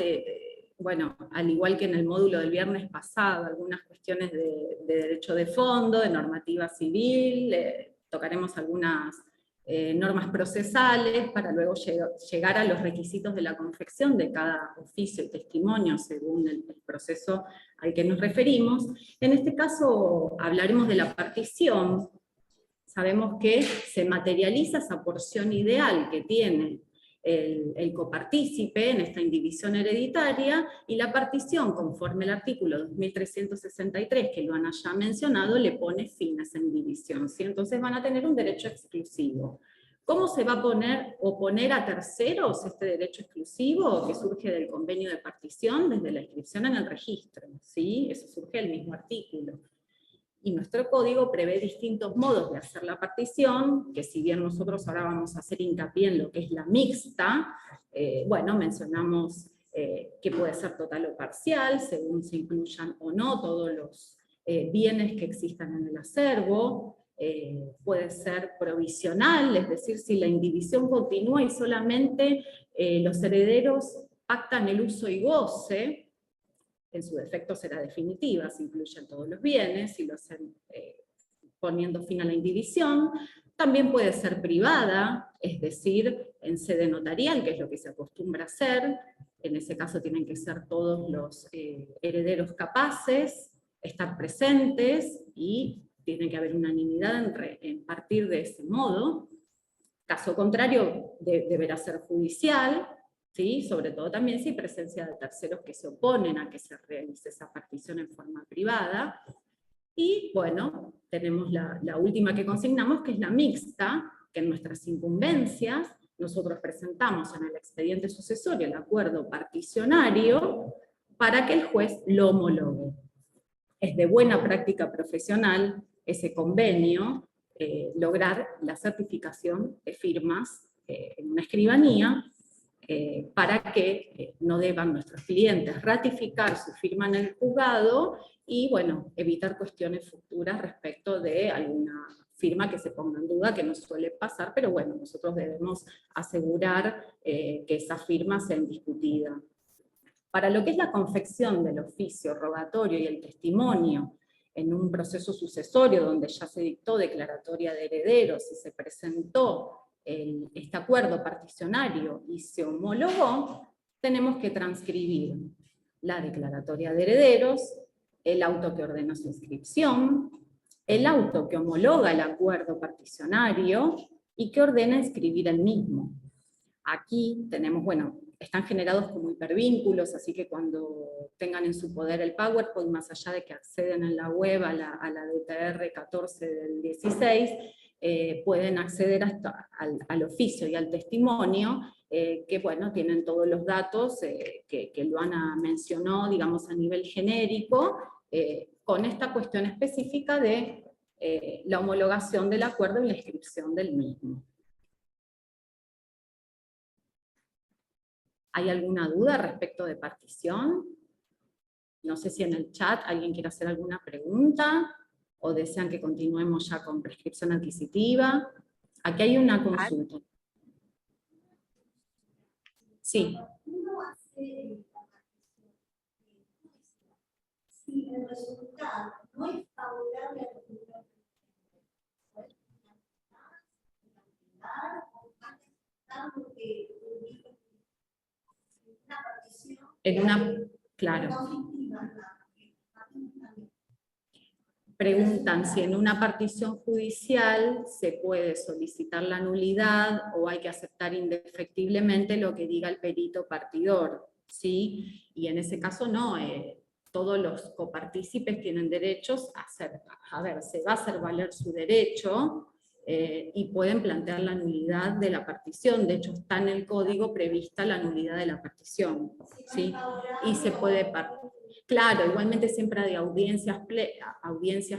Bueno, al igual que en el módulo del viernes pasado, algunas cuestiones de derecho de fondo, de normativa civil, tocaremos algunas normas procesales para luego llegar a los requisitos de la confección de cada oficio y testimonio según el proceso al que nos referimos. En este caso hablaremos de la partición. Sabemos que se materializa esa porción ideal que tiene el copartícipe en esta indivisión hereditaria, y la partición, conforme el artículo 2363, que lo han ya mencionado, le pone fin a esa indivisión, ¿sí? Entonces van a tener un derecho exclusivo. ¿Cómo se va a oponer a terceros este derecho exclusivo que surge del convenio de partición desde la inscripción en el registro? ¿Sí? Eso surge del mismo artículo. Y nuestro código prevé distintos modos de hacer la partición, que si bien nosotros ahora vamos a hacer hincapié en lo que es la mixta, bueno, mencionamos que puede ser total o parcial, según se incluyan o no todos los bienes que existan en el acervo, puede ser provisional, es decir, si la indivisión continúa y solamente los herederos pactan el uso y goce, en su defecto será definitiva, se incluyen todos los bienes y lo hacen poniendo fin a la indivisión. También puede ser privada, es decir, en sede notarial, que es lo que se acostumbra a hacer. En ese caso tienen que ser todos los herederos capaces, estar presentes, y tiene que haber unanimidad en partir de ese modo. Caso contrario, deberá ser judicial, ¿sí? Sobre todo también si hay presencia de terceros que se oponen a que se realice esa partición en forma privada. Y bueno, tenemos la última que consignamos, que es la mixta, que en nuestras incumbencias nosotros presentamos en el expediente sucesorio el acuerdo particionario para que el juez lo homologue. Es de buena práctica profesional ese convenio, lograr la certificación de firmas en una escribanía, para que no deban nuestros clientes ratificar su firma en el juzgado y, bueno, evitar cuestiones futuras respecto de alguna firma que se ponga en duda, que no suele pasar, pero bueno, nosotros debemos asegurar que esa firma sea indiscutida. Para lo que es la confección del oficio rogatorio y el testimonio en un proceso sucesorio donde ya se dictó declaratoria de herederos y se presentó este acuerdo particionario y se homologó, tenemos que transcribir la declaratoria de herederos, el auto que ordena su inscripción, el auto que homologa el acuerdo particionario y que ordena inscribir el mismo. Aquí tenemos, bueno, están generados como hipervínculos, así que cuando tengan en su poder el PowerPoint, más allá de que acceden en la web a la DTR 14 del 16, pueden acceder hasta al oficio y al testimonio, que bueno, tienen todos los datos que Luana mencionó, digamos, a nivel genérico, con esta cuestión específica de la homologación del acuerdo y la inscripción del mismo. ¿Hay alguna duda respecto de partición? No sé si en el chat alguien quiere hacer alguna pregunta, o desean que continuemos ya con prescripción adquisitiva. Aquí hay una consulta. Sí.
Si el resultado no es favorable a los niveles
en una, claro. Preguntan si en una partición judicial se puede solicitar la nulidad o hay que aceptar indefectiblemente lo que diga el perito partidor, ¿sí? Y en ese caso no, todos los copartícipes tienen derechos a ver, se va a hacer valer su derecho y pueden plantear la nulidad de la partición. De hecho, está en el código prevista la nulidad de la partición, ¿sí? Y se puede claro, igualmente siempre hay audiencias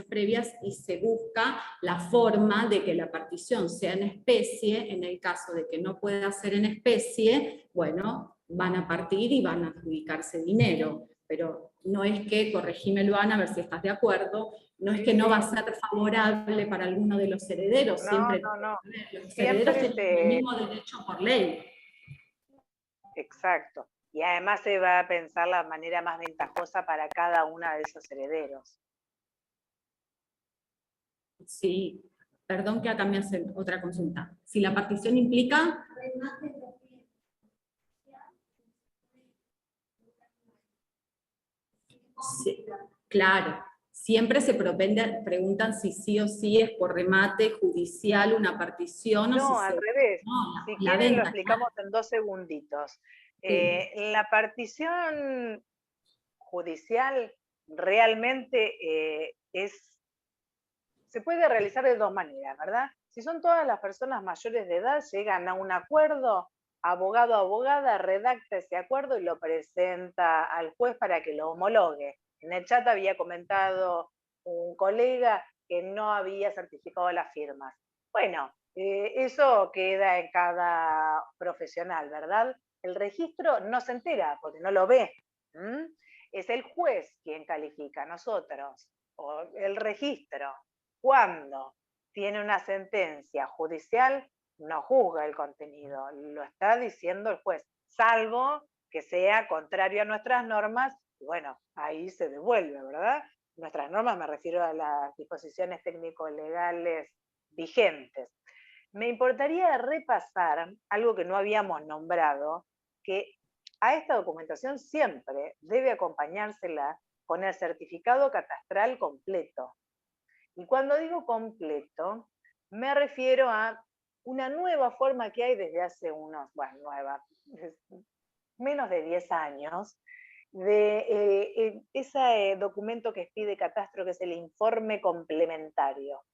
previas y se busca la forma de que la partición sea en especie. En el caso de que no pueda ser en especie, bueno, van a partir y van a adjudicarse dinero. Pero no es que, corregime Luana, a ver si estás de acuerdo, no es que no va a ser favorable para alguno de los herederos. Siempre,
no.
Los herederos tienen el mismo derecho por ley.
Exacto. Y además se va a pensar la manera más ventajosa para cada uno de esos herederos.
Sí, perdón que acá me hacen otra consulta. Si la partición implica... Sí, claro, siempre se preguntan si sí o sí es por remate judicial una partición o
No,
si
al revés.
no,
Si
la
quieren
venta,
lo explicamos en 2 segunditos.
Sí.
La partición judicial realmente se puede realizar de 2 maneras, ¿verdad? Si son todas las personas mayores de edad, llegan a un acuerdo, abogado o abogada redacta ese acuerdo y lo presenta al juez para que lo homologue. En el chat había comentado un colega que no había certificado las firmas. Bueno, eso queda en cada profesional, ¿verdad? El registro no se entera porque no lo ve. Es el juez quien califica, nosotros, o el registro. Cuando tiene una sentencia judicial, no juzga el contenido, lo está diciendo el juez, salvo que sea contrario a nuestras normas, bueno, ahí se devuelve, ¿verdad? Nuestras normas, me refiero a las disposiciones técnico-legales vigentes. Me importaría repasar algo que no habíamos nombrado, que a esta documentación siempre debe acompañársela con el certificado catastral completo. Y cuando digo completo, me refiero a una nueva forma que hay desde hace menos de 10 años, de ese documento que pide Catastro, que es el informe complementario.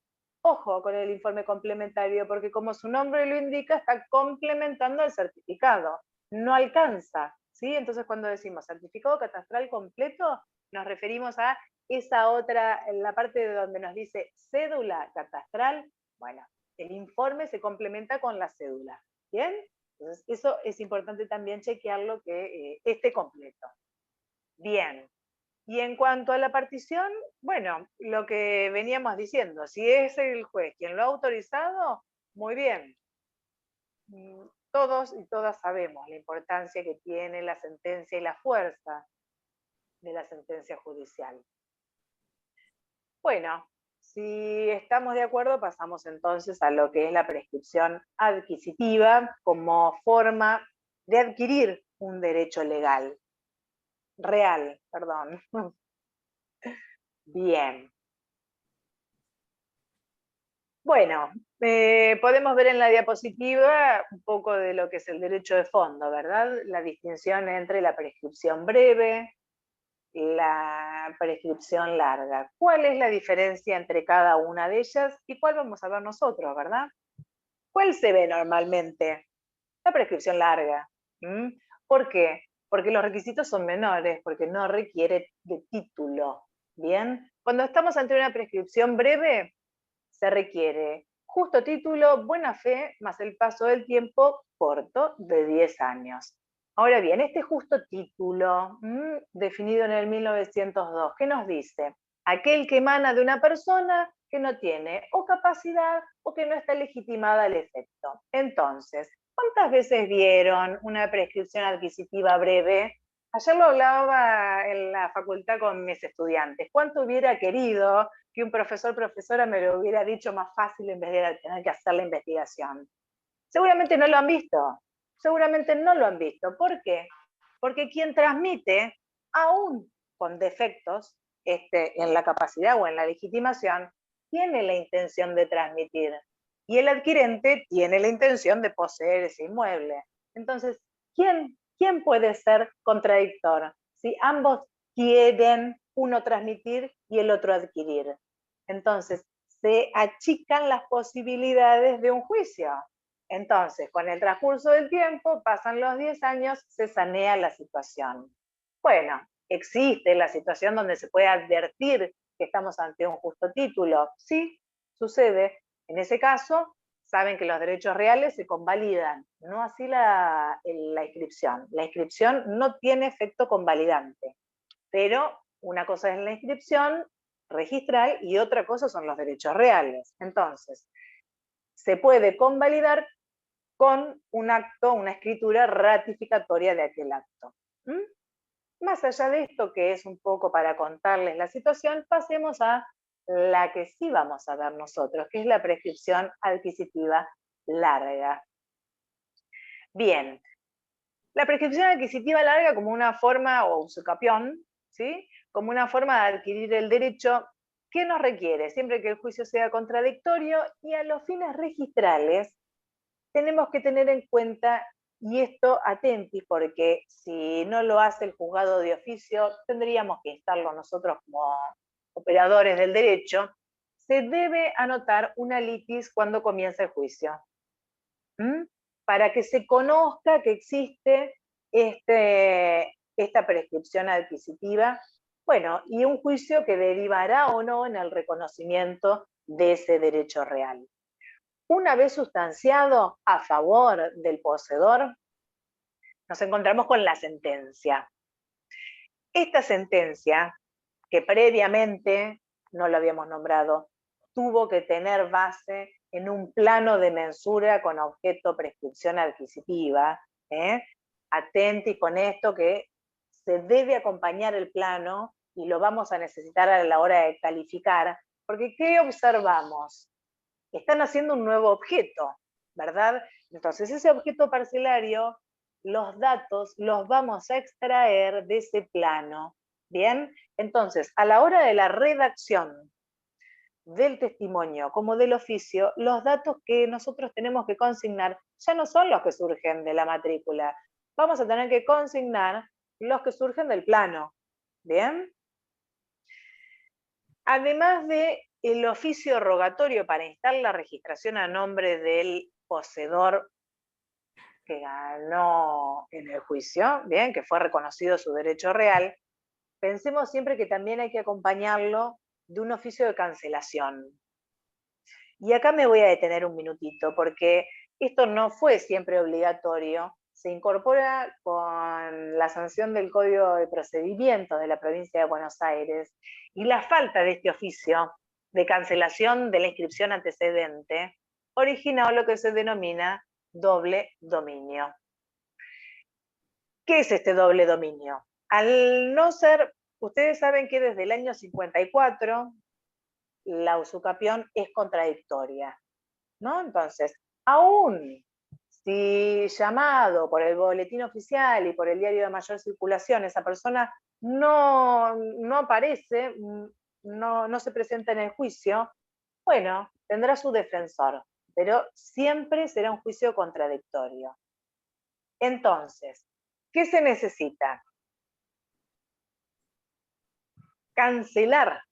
Ojo con el informe complementario, porque como su nombre lo indica, está complementando el certificado. No alcanza, ¿sí? Entonces cuando decimos certificado catastral completo, nos referimos a esa otra, en la parte de donde nos dice cédula catastral, bueno, el informe se complementa con la cédula, ¿bien? Entonces eso es importante también chequearlo que esté completo. Bien. Y en cuanto a la partición, bueno, lo que veníamos diciendo, si es el juez quien lo ha autorizado, muy bien. Todos y todas sabemos la importancia que tiene la sentencia y la fuerza de la sentencia judicial. Bueno, si estamos de acuerdo, pasamos entonces a lo que es la prescripción adquisitiva como forma de adquirir un derecho legal. Real, perdón. Bien. Bueno, podemos ver en la diapositiva un poco de lo que es el derecho de fondo, ¿verdad? La distinción entre la prescripción breve, la prescripción larga. ¿Cuál es la diferencia entre cada una de ellas y cuál vamos a ver nosotros, verdad? ¿Cuál se ve normalmente? La prescripción larga. ¿Por qué? Porque los requisitos son menores, porque no requiere de título. ¿Bien? Cuando estamos ante una prescripción breve, se requiere justo título, buena fe, más el paso del tiempo corto de 10 años. Ahora bien, este justo título, definido en el 1902, ¿qué nos dice? Aquel que emana de una persona que no tiene o capacidad o que no está legitimada al efecto. Entonces, ¿cuántas veces vieron una prescripción adquisitiva breve? Ayer lo hablaba en la facultad con mis estudiantes. ¿Cuánto hubiera querido que un profesora me lo hubiera dicho más fácil en vez de tener que hacer la investigación? Seguramente no lo han visto. Seguramente no lo han visto. ¿Por qué? Porque quien transmite, aún con defectos en la capacidad o en la legitimación, tiene la intención de transmitir. Y el adquirente tiene la intención de poseer ese inmueble. Entonces, ¿quién puede ser contradictor? Si ambos quieren uno transmitir y el otro adquirir. Entonces, se achican las posibilidades de un juicio. Entonces, con el transcurso del tiempo, pasan los 10 años, se sanea la situación. Bueno, existe la situación donde se puede advertir que estamos ante un justo título. Sí, sucede. En ese caso, saben que los derechos reales se convalidan, no así la inscripción. La inscripción no tiene efecto convalidante, pero una cosa es la inscripción registral y otra cosa son los derechos reales. Entonces, se puede convalidar con un acto, una escritura ratificatoria de aquel acto. Más allá de esto, que es un poco para contarles la situación, pasemos a la que sí vamos a ver nosotros, que es la prescripción adquisitiva larga. Bien, la prescripción adquisitiva larga como una forma, o usucapión, ¿sí? Como una forma de adquirir el derecho, ¿qué nos requiere? Siempre que el juicio sea contradictorio y a los fines registrales, tenemos que tener en cuenta, y esto atentis, porque si no lo hace el juzgado de oficio, tendríamos que instarlo nosotros como operadores del derecho, se debe anotar una litis cuando comienza el juicio. Para que se conozca que existe esta prescripción adquisitiva, bueno, y un juicio que derivará o no en el reconocimiento de ese derecho real. Una vez sustanciado a favor del poseedor, nos encontramos con la sentencia. Esta sentencia, que previamente no lo habíamos nombrado, tuvo que tener base en un plano de mensura con objeto prescripción adquisitiva. Atenti con esto, que se debe acompañar el plano y lo vamos a necesitar a la hora de calificar, porque ¿qué observamos? Están haciendo un nuevo objeto, ¿verdad? Entonces ese objeto parcelario, los datos los vamos a extraer de ese plano. ¿Bien? Entonces, a la hora de la redacción del testimonio como del oficio, los datos que nosotros tenemos que consignar ya no son los que surgen de la matrícula. Vamos a tener que consignar los que surgen del plano. ¿Bien? Además del oficio rogatorio para instar la registración a nombre del poseedor que ganó en el juicio, bien, que fue reconocido su derecho real, pensemos siempre que también hay que acompañarlo de un oficio de cancelación. Y acá me voy a detener un minutito, porque esto no fue siempre obligatorio, se incorpora con la sanción del Código de Procedimientos de la provincia de Buenos Aires, y la falta de este oficio de cancelación de la inscripción antecedente originó lo que se denomina doble dominio. ¿Qué es este doble dominio? Al no ser, ustedes saben que desde el año 54 la usucapión es contradictoria, ¿no? Entonces, aún si llamado por el boletín oficial y por el diario de mayor circulación, esa persona no aparece, no se presenta en el juicio, bueno, tendrá su defensor, pero siempre será un juicio contradictorio. Entonces, ¿qué se necesita? cancelar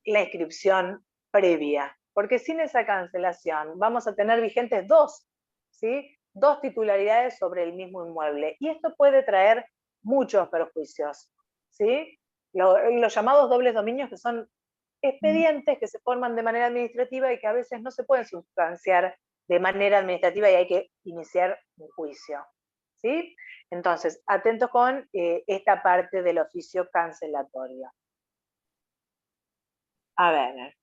la inscripción previa, porque sin esa cancelación vamos a tener vigentes dos, ¿sí? Dos titularidades sobre el mismo inmueble, y esto puede traer muchos perjuicios, ¿sí? Los llamados dobles dominios, que son expedientes que se forman de manera administrativa y que a veces no se pueden sustanciar de manera administrativa y hay que iniciar un juicio, ¿sí? Entonces, atentos con esta parte del oficio cancelatorio. A ver.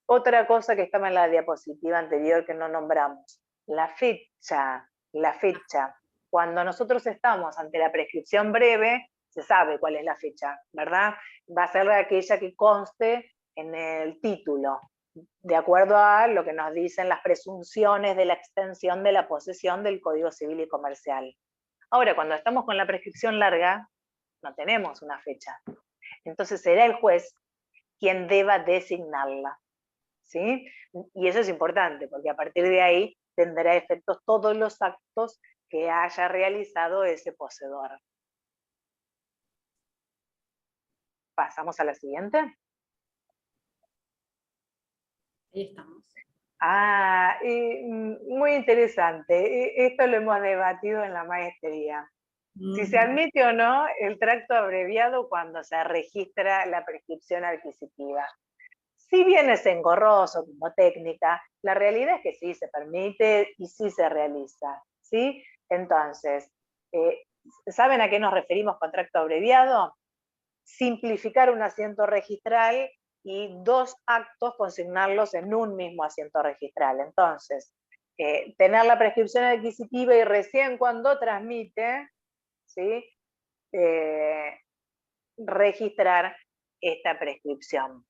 Otra cosa que estaba en la diapositiva anterior que no nombramos, la fecha. La fecha. Cuando nosotros estamos ante la prescripción breve, se sabe cuál es la fecha, ¿verdad? Va a ser aquella que conste en el título, de acuerdo a lo que nos dicen las presunciones de la extensión de la posesión del Código Civil y Comercial. Ahora, cuando estamos con la prescripción larga, no tenemos una fecha. Entonces será el juez quien deba designarla, ¿sí? Y eso es importante, porque a partir de ahí tendrá efectos todos los actos que haya realizado ese poseedor. ¿Pasamos a la siguiente?
Ahí estamos.
Muy interesante. Esto lo hemos debatido en la maestría. Si se admite o no el tracto abreviado cuando se registra la prescripción adquisitiva. Si bien es engorroso como técnica, la realidad es que sí se permite y sí se realiza, ¿sí? Entonces, ¿saben a qué nos referimos con tracto abreviado? Simplificar un asiento registral y dos actos consignarlos en un mismo asiento registral. Entonces, tener la prescripción adquisitiva y recién cuando transmite, ¿sí? Registrar esta prescripción.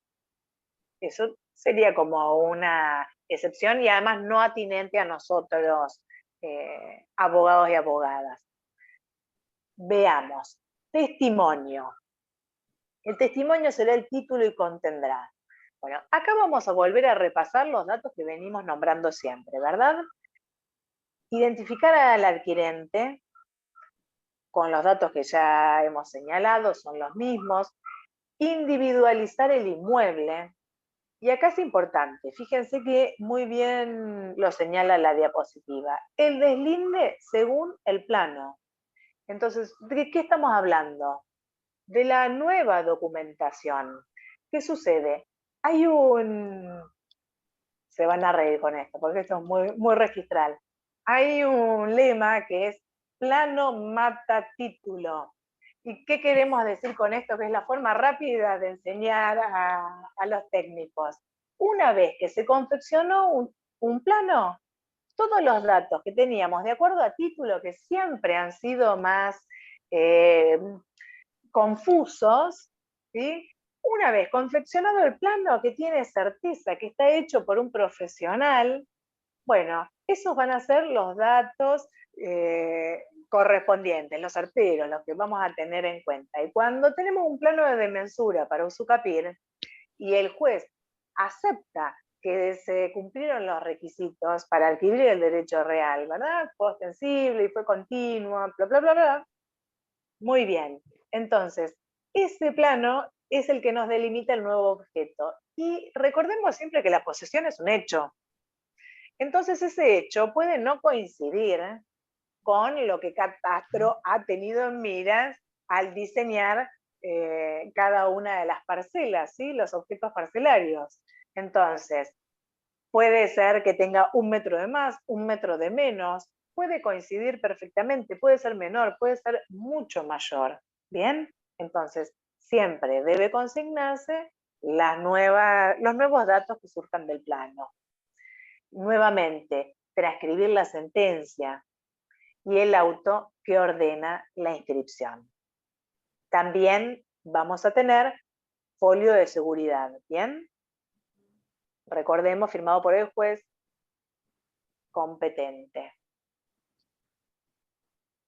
Eso sería como una excepción y además no atinente a nosotros, abogados y abogadas. Veamos, testimonio. El testimonio será el título y contendrá. Bueno, acá vamos a volver a repasar los datos que venimos nombrando siempre, ¿verdad? Identificar al adquirente con los datos que ya hemos señalado, son los mismos. Individualizar el inmueble. Y acá es importante, fíjense que muy bien lo señala la diapositiva. El deslinde según el plano. Entonces, ¿de qué estamos hablando? De la nueva documentación. ¿Qué sucede? Hay un... Se van a reír con esto, porque esto es muy, muy registral. Hay un lema que es plano mata título. ¿Y qué queremos decir con esto? Que es la forma rápida de enseñar a los técnicos. Una vez que se confeccionó un plano, todos los datos que teníamos de acuerdo a título, que siempre han sido más confusos, ¿sí? Una vez confeccionado el plano que tiene certeza que está hecho por un profesional, bueno, esos van a ser los datos correspondientes, los certeros, los que vamos a tener en cuenta. Y cuando tenemos un plano de mensura para Usucapir y el juez acepta que se cumplieron los requisitos para adquirir el derecho real, ¿verdad? Fue ostensible y fue continuo, bla, bla, bla, bla. Muy bien. Entonces, ese plano es el que nos delimita el nuevo objeto. Y recordemos siempre que la posesión es un hecho. Entonces, ese hecho puede no coincidir con lo que Catastro ha tenido en miras al diseñar cada una de las parcelas, ¿sí? Los objetos parcelarios. Entonces, puede ser que tenga 1 metro de más, 1 metro de menos, puede coincidir perfectamente, puede ser menor, puede ser mucho mayor. ¿Bien? Entonces, siempre debe consignarse los nuevos datos que surjan del plano. Nuevamente, transcribir la sentencia y el auto que ordena la inscripción. También vamos a tener folio de seguridad, ¿bien? Recordemos, firmado por el juez competente.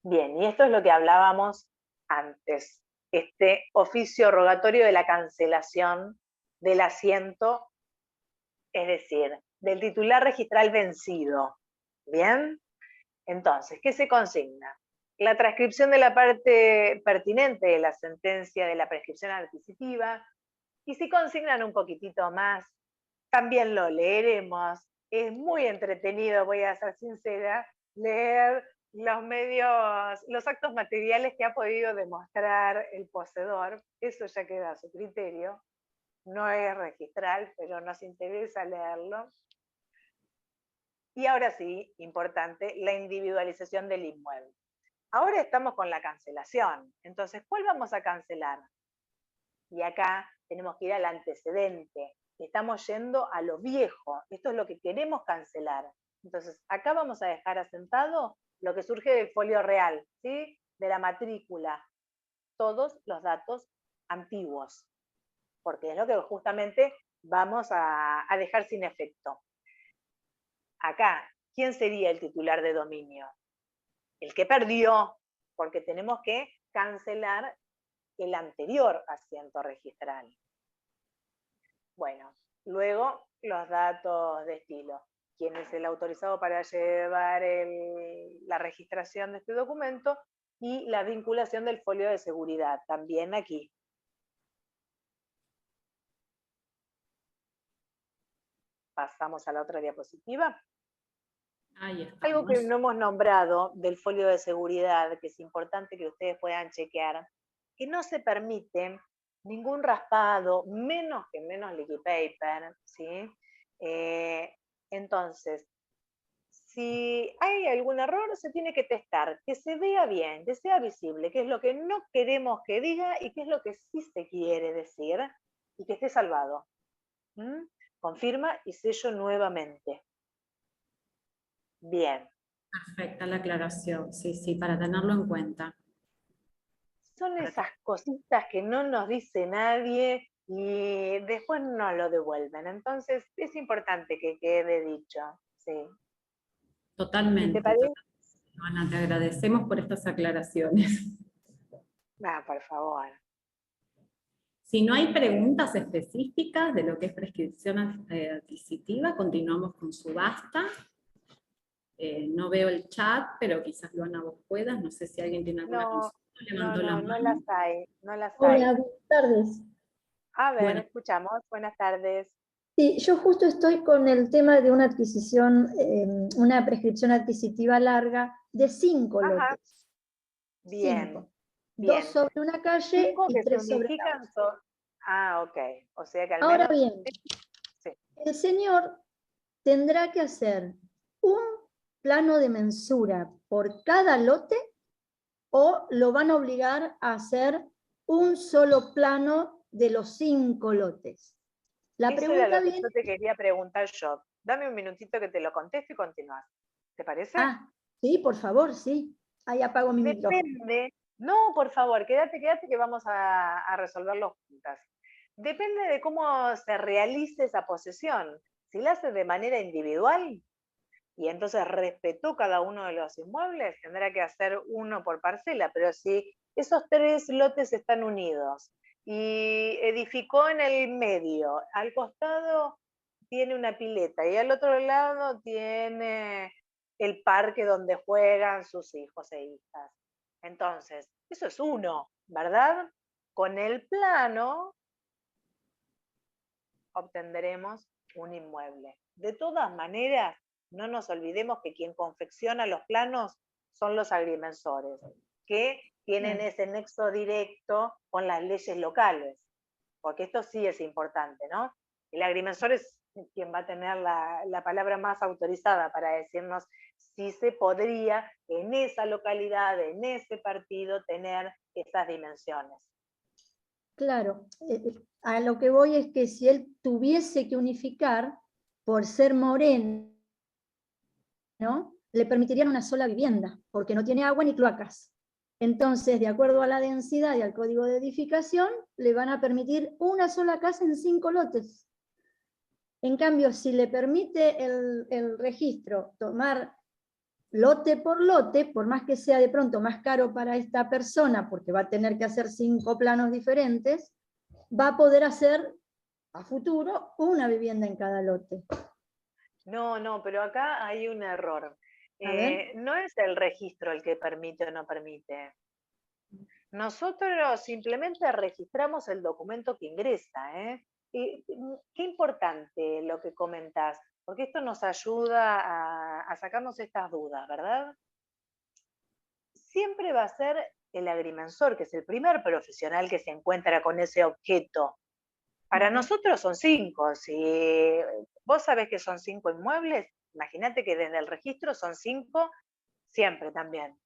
Bien, y esto es lo que hablábamos antes, este oficio rogatorio de la cancelación del asiento, es decir, del titular registral vencido. ¿Bien? Entonces, ¿qué se consigna? la transcripción de la parte pertinente de la sentencia de la prescripción adquisitiva, y si consignan un poquitito más, también lo leeremos. Es muy entretenido, voy a ser sincera, leer los actos materiales que ha podido demostrar el poseedor. Eso ya queda a su criterio. No es registral, pero nos interesa leerlo. Y ahora sí, importante, la individualización del inmueble. Ahora estamos con la cancelación. Entonces, ¿cuál vamos a cancelar? Y acá tenemos que ir al antecedente. Estamos yendo a lo viejo. Esto es lo que queremos cancelar. Entonces, acá vamos a dejar asentado lo que surge del folio real, ¿sí? De la matrícula. Todos los datos antiguos. Porque es lo que justamente vamos a dejar sin efecto. Acá, ¿quién sería el titular de dominio? El que perdió, porque tenemos que cancelar el anterior asiento registral. Bueno, luego los datos de estilo. ¿Quién es el autorizado para llevar la registración de este documento? Y la vinculación del folio de seguridad, también aquí. Pasamos a la otra diapositiva.
Ahí estamos.
Algo que no hemos nombrado del folio de seguridad, que es importante que ustedes puedan chequear, que no se permite ningún raspado, menos liquid paper, ¿sí? Entonces, si hay algún error, se tiene que testar, que se vea bien, que sea visible, qué es lo que no queremos que diga y qué es lo que sí se quiere decir, y que esté salvado. Confirma y sello nuevamente. Bien.
Perfecta la aclaración, sí, sí, para tenerlo en cuenta.
Son esas cositas que no nos dice nadie y después nos lo devuelven. Entonces es importante que quede dicho. Sí.
Totalmente.
¿Te parece?
Ana, te agradecemos por estas aclaraciones.
Por favor.
Si no hay preguntas específicas de lo que es prescripción adquisitiva, continuamos con subasta. No veo el chat, pero quizás Luana vos puedas, no sé si alguien tiene alguna consulta.
No las hay, no las
Hola,
hay.
buenas tardes.
A ver,
Bueno.
escuchamos. Buenas tardes.
Sí, yo justo estoy con el tema de una adquisición, una prescripción adquisitiva larga de 5
Ajá.
lotes.
Bien.
5.
Bien.
2 sobre una calle
5
y
que se
3 sobre la
unifican
otra.
ok. O sea que al
Ahora
menos...
bien,
Sí.
el señor tendrá que hacer un plano de mensura por cada lote o lo van a obligar a hacer un solo plano de los 5 lotes. La
Eso
pregunta
era lo que
viene...
yo te quería preguntar yo. Dame un minutito que te lo contesto y continúas. ¿Te parece?
Sí, por favor, sí. Ahí apago mi micrófono.
Depende. No, por favor, quédate que vamos a resolverlo juntas. Depende de cómo se realice esa posesión. Si la haces de manera individual y entonces respetó cada uno de los inmuebles, tendrá que hacer uno por parcela, pero si esos 3 lotes están unidos y edificó en el medio, al costado tiene una pileta y al otro lado tiene el parque donde juegan sus hijos e hijas. Entonces, eso es uno, ¿verdad? Con el plano obtendremos un inmueble. De todas maneras, no nos olvidemos que quien confecciona los planos son los agrimensores, que tienen ese nexo directo con las leyes locales, porque esto sí es importante, ¿no? El agrimensor es quien va a tener la palabra más autorizada para decirnos si se podría en esa localidad, en ese partido, tener esas dimensiones.
Claro, a lo que voy es que si él tuviese que unificar, por ser moreno, ¿no? Le permitirían una sola vivienda, porque no tiene agua ni cloacas. Entonces, de acuerdo a la densidad y al código de edificación, le van a permitir una sola casa en 5 lotes. En cambio, si le permite el registro tomar lote por lote, por más que sea de pronto más caro para esta persona, porque va a tener que hacer 5 planos diferentes, va a poder hacer a futuro una vivienda en cada lote.
No, pero acá hay un error. No es el registro el que permite o no permite. Nosotros simplemente registramos el documento que ingresa. Y qué importante lo que comentás, porque esto nos ayuda a sacarnos estas dudas, ¿verdad? Siempre va a ser el agrimensor, que es el primer profesional que se encuentra con ese objeto. Para nosotros son 5. Si vos sabés que son 5 inmuebles, imagínate que desde el registro son 5 siempre también.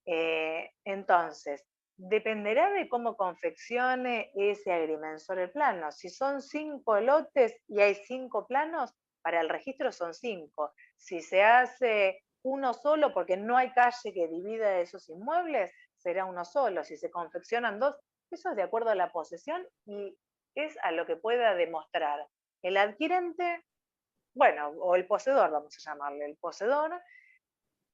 Entonces, dependerá de cómo confeccione ese agrimensor el plano. Si son 5 lotes y hay 5 planos, para el registro son 5. Si se hace uno solo porque no hay calle que divida esos inmuebles, será uno solo. Si se confeccionan 2, eso es de acuerdo a la posesión y es a lo que pueda demostrar el adquirente, bueno, o el poseedor, vamos a llamarle, el poseedor,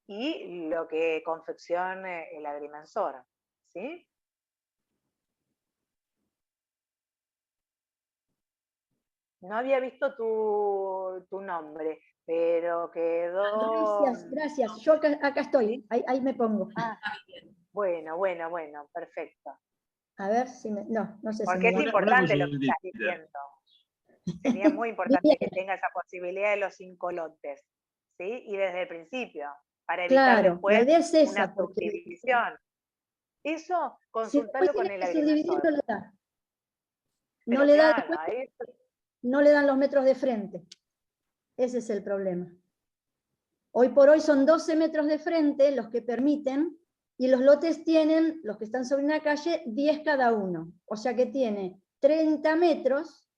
y lo que confeccione el agrimensor, ¿sí? No había visto tu nombre, pero quedó...
Gracias. Yo acá estoy, ahí me pongo.
Bueno, perfecto.
A ver si me... No sé si
Porque
me...
es importante lo que estás diciendo. Sería muy importante que tenga esa posibilidad de los 5 lotes, ¿sí? Y desde el principio, para evitar después
la idea es esa,
una subdivisión. Eso, consultarlo con el
agrimensor.
agrimensor.
No le da.
Pero
No le da
claro,
no le dan los metros de frente. Ese es el problema. Hoy por hoy son 12 metros de frente los que permiten, y los lotes tienen, los que están sobre una calle, 10 cada uno. O sea que tiene 30 metros,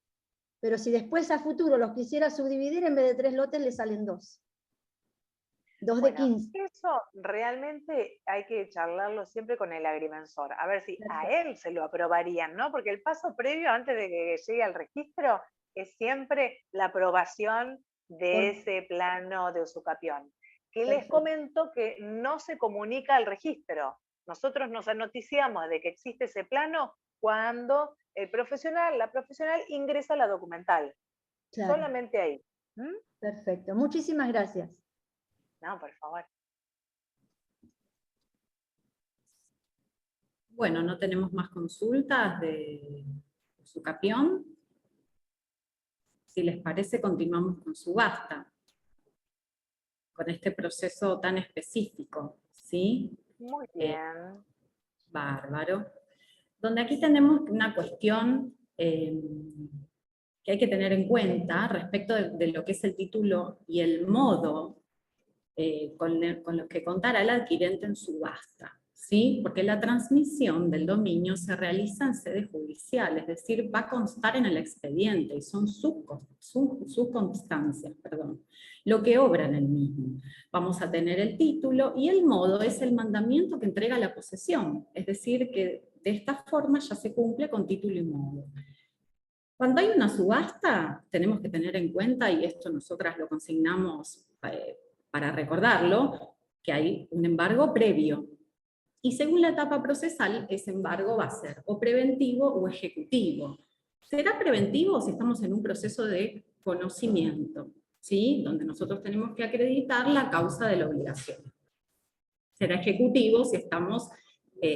pero si después a futuro los quisiera subdividir, en vez de 3 lotes le salen 2. 2 de 15.
Eso realmente hay que charlarlo siempre con el agrimensor, a ver si a él se lo aprobarían, ¿no? Porque el paso previo antes de que llegue al registro es siempre la aprobación de ese plano de usucapión. Que les comento que no se comunica al registro. Nosotros nos noticiamos de que existe ese plano cuando el profesional, la profesional ingresa a la documental. Claro. Solamente ahí.
Perfecto. Muchísimas gracias.
No, por favor.
Bueno, no tenemos más consultas de usucapión. Si les parece, continuamos con subasta, con este proceso tan específico, ¿sí?
Muy bien.
Bárbaro. Donde aquí tenemos una cuestión que hay que tener en cuenta respecto de lo que es el título y el modo con lo que contará el adquirente en subasta, ¿sí? Porque la transmisión del dominio se realiza en sede judicial, es decir, va a constar en el expediente, y son subconstancias, lo que obra en el mismo. Vamos a tener el título, y el modo es el mandamiento que entrega la posesión, es decir, que de esta forma ya se cumple con título y modo. Cuando hay una subasta, tenemos que tener en cuenta, y esto nosotras lo consignamos para recordarlo, que hay un embargo previo. Y según la etapa procesal, ese embargo va a ser o preventivo o ejecutivo. Será preventivo si estamos en un proceso de conocimiento, ¿sí? Donde nosotros tenemos que acreditar la causa de la obligación. Será ejecutivo si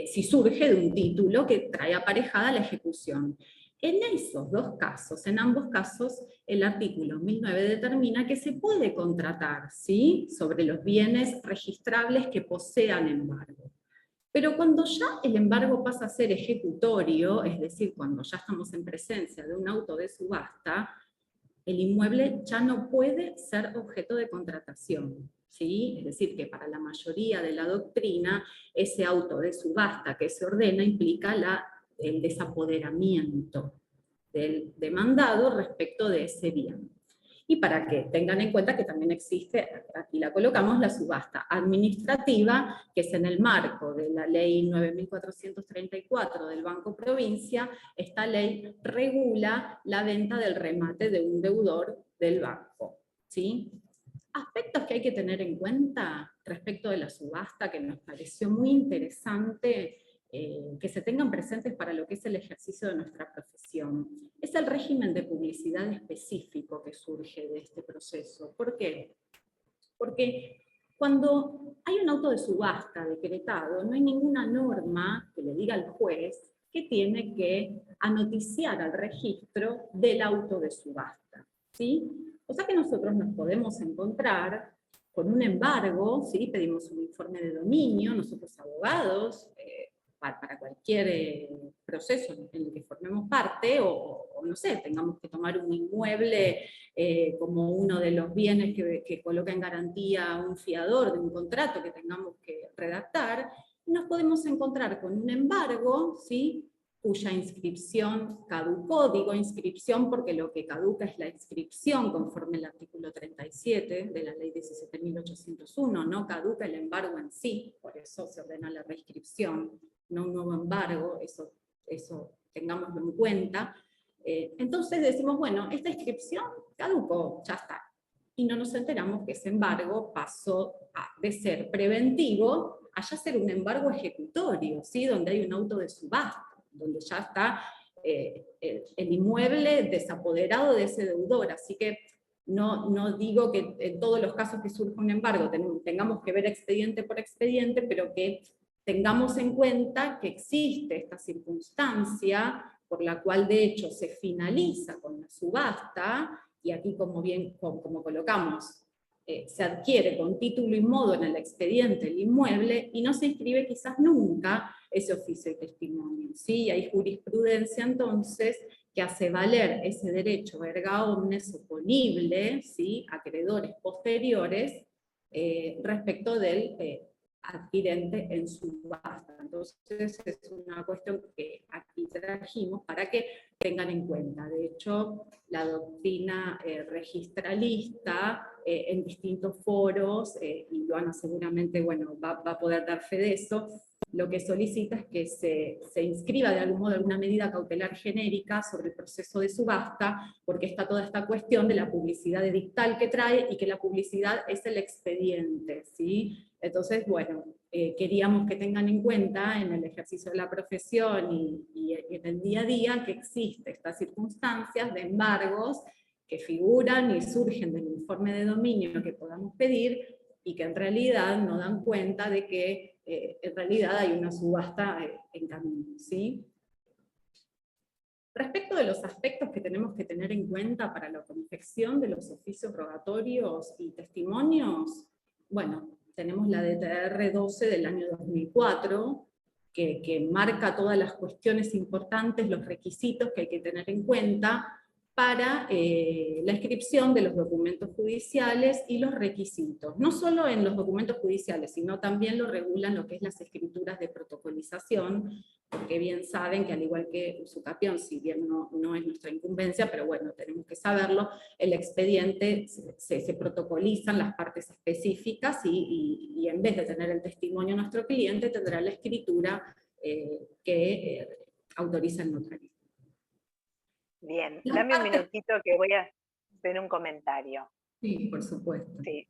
si surge de un título que trae aparejada la ejecución. En esos dos casos, en ambos casos, el artículo 1009 determina que se puede contratar, ¿sí?, sobre los bienes registrables que posean embargo. Pero cuando ya el embargo pasa a ser ejecutorio, es decir, cuando ya estamos en presencia de un auto de subasta, el inmueble ya no puede ser objeto de contratación, ¿sí? Es decir, que para la mayoría de la doctrina, ese auto de subasta que se ordena implica el desapoderamiento del demandado respecto de ese bien. Y para que tengan en cuenta que también existe, aquí la colocamos, la subasta administrativa, que es en el marco de la ley 9434 del Banco Provincia. Esta ley regula la venta del remate de un deudor del banco, ¿sí? Aspectos que hay que tener en cuenta respecto de la subasta, que nos pareció muy interesante que se tengan presentes para lo que es el ejercicio de nuestra profesión. Es el régimen de publicidad específico que surge de este proceso. ¿Por qué? Porque Cuando hay un auto de subasta decretado, no hay ninguna norma que le diga al juez que tiene que anoticiar al registro del auto de subasta, ¿sí? O sea que nosotros nos podemos encontrar con un embargo, ¿sí? Pedimos un informe de dominio, nosotros abogados, para cualquier proceso en el que formemos parte, o no sé, tengamos que tomar un inmueble como uno de los bienes que coloca en garantía un fiador de un contrato que tengamos que redactar, y nos podemos encontrar con un embargo, ¿sí? Cuya inscripción caducó. Digo inscripción porque lo que caduca es la inscripción conforme al artículo 37 de la ley 17.801, no caduca el embargo en sí, por eso se ordena la reinscripción, no un nuevo embargo, eso tengámoslo en cuenta. Entonces decimos, bueno, esta inscripción caducó, ya está. Y no nos enteramos que ese embargo pasó de ser preventivo a ya ser un embargo ejecutorio, ¿sí? Donde hay un auto de subasta, donde ya está el inmueble desapoderado de ese deudor. Así que no digo que en todos los casos que surja un embargo tengamos que ver expediente por expediente, pero que tengamos en cuenta que existe esta circunstancia por la cual de hecho se finaliza con la subasta, y aquí como colocamos, se adquiere con título y modo en el expediente el inmueble y no se inscribe quizás nunca ese oficio de testimonio, ¿sí? Hay jurisprudencia entonces que hace valer ese derecho erga omnes oponible, ¿sí? A acreedores posteriores respecto del adquirente en subasta. Entonces es una cuestión que aquí trajimos para que tengan en cuenta. De hecho, la doctrina registralista en distintos foros, y Luana seguramente va a poder dar fe de eso, lo que solicita es que se inscriba de algún modo alguna medida cautelar genérica sobre el proceso de subasta, porque está toda esta cuestión de la publicidad edictal que trae, y que la publicidad es el expediente, ¿sí? Entonces, bueno, queríamos que tengan en cuenta en el ejercicio de la profesión y en el día a día que existe estas circunstancias de embargos que figuran y surgen del informe de dominio que podamos pedir, y que en realidad no dan cuenta de que en realidad hay una subasta en camino, ¿sí? Respecto de los aspectos que tenemos que tener en cuenta para la confección de los oficios rogatorios y testimonios, bueno, tenemos la DTR 12 del año 2004, que marca todas las cuestiones importantes, los requisitos que hay que tener en cuenta para la inscripción de los documentos judiciales y los requisitos. No solo en los documentos judiciales, sino también lo regulan lo que es las escrituras de protocolización, porque bien saben que al igual que usucapión, si bien no es nuestra incumbencia, pero bueno, tenemos que saberlo, el expediente se protocolizan las partes específicas y en vez de tener el testimonio de nuestro cliente, tendrá la escritura que autoriza el notario.
Bien, dame un minutito que voy a hacer un comentario.
Sí, por supuesto.
Sí.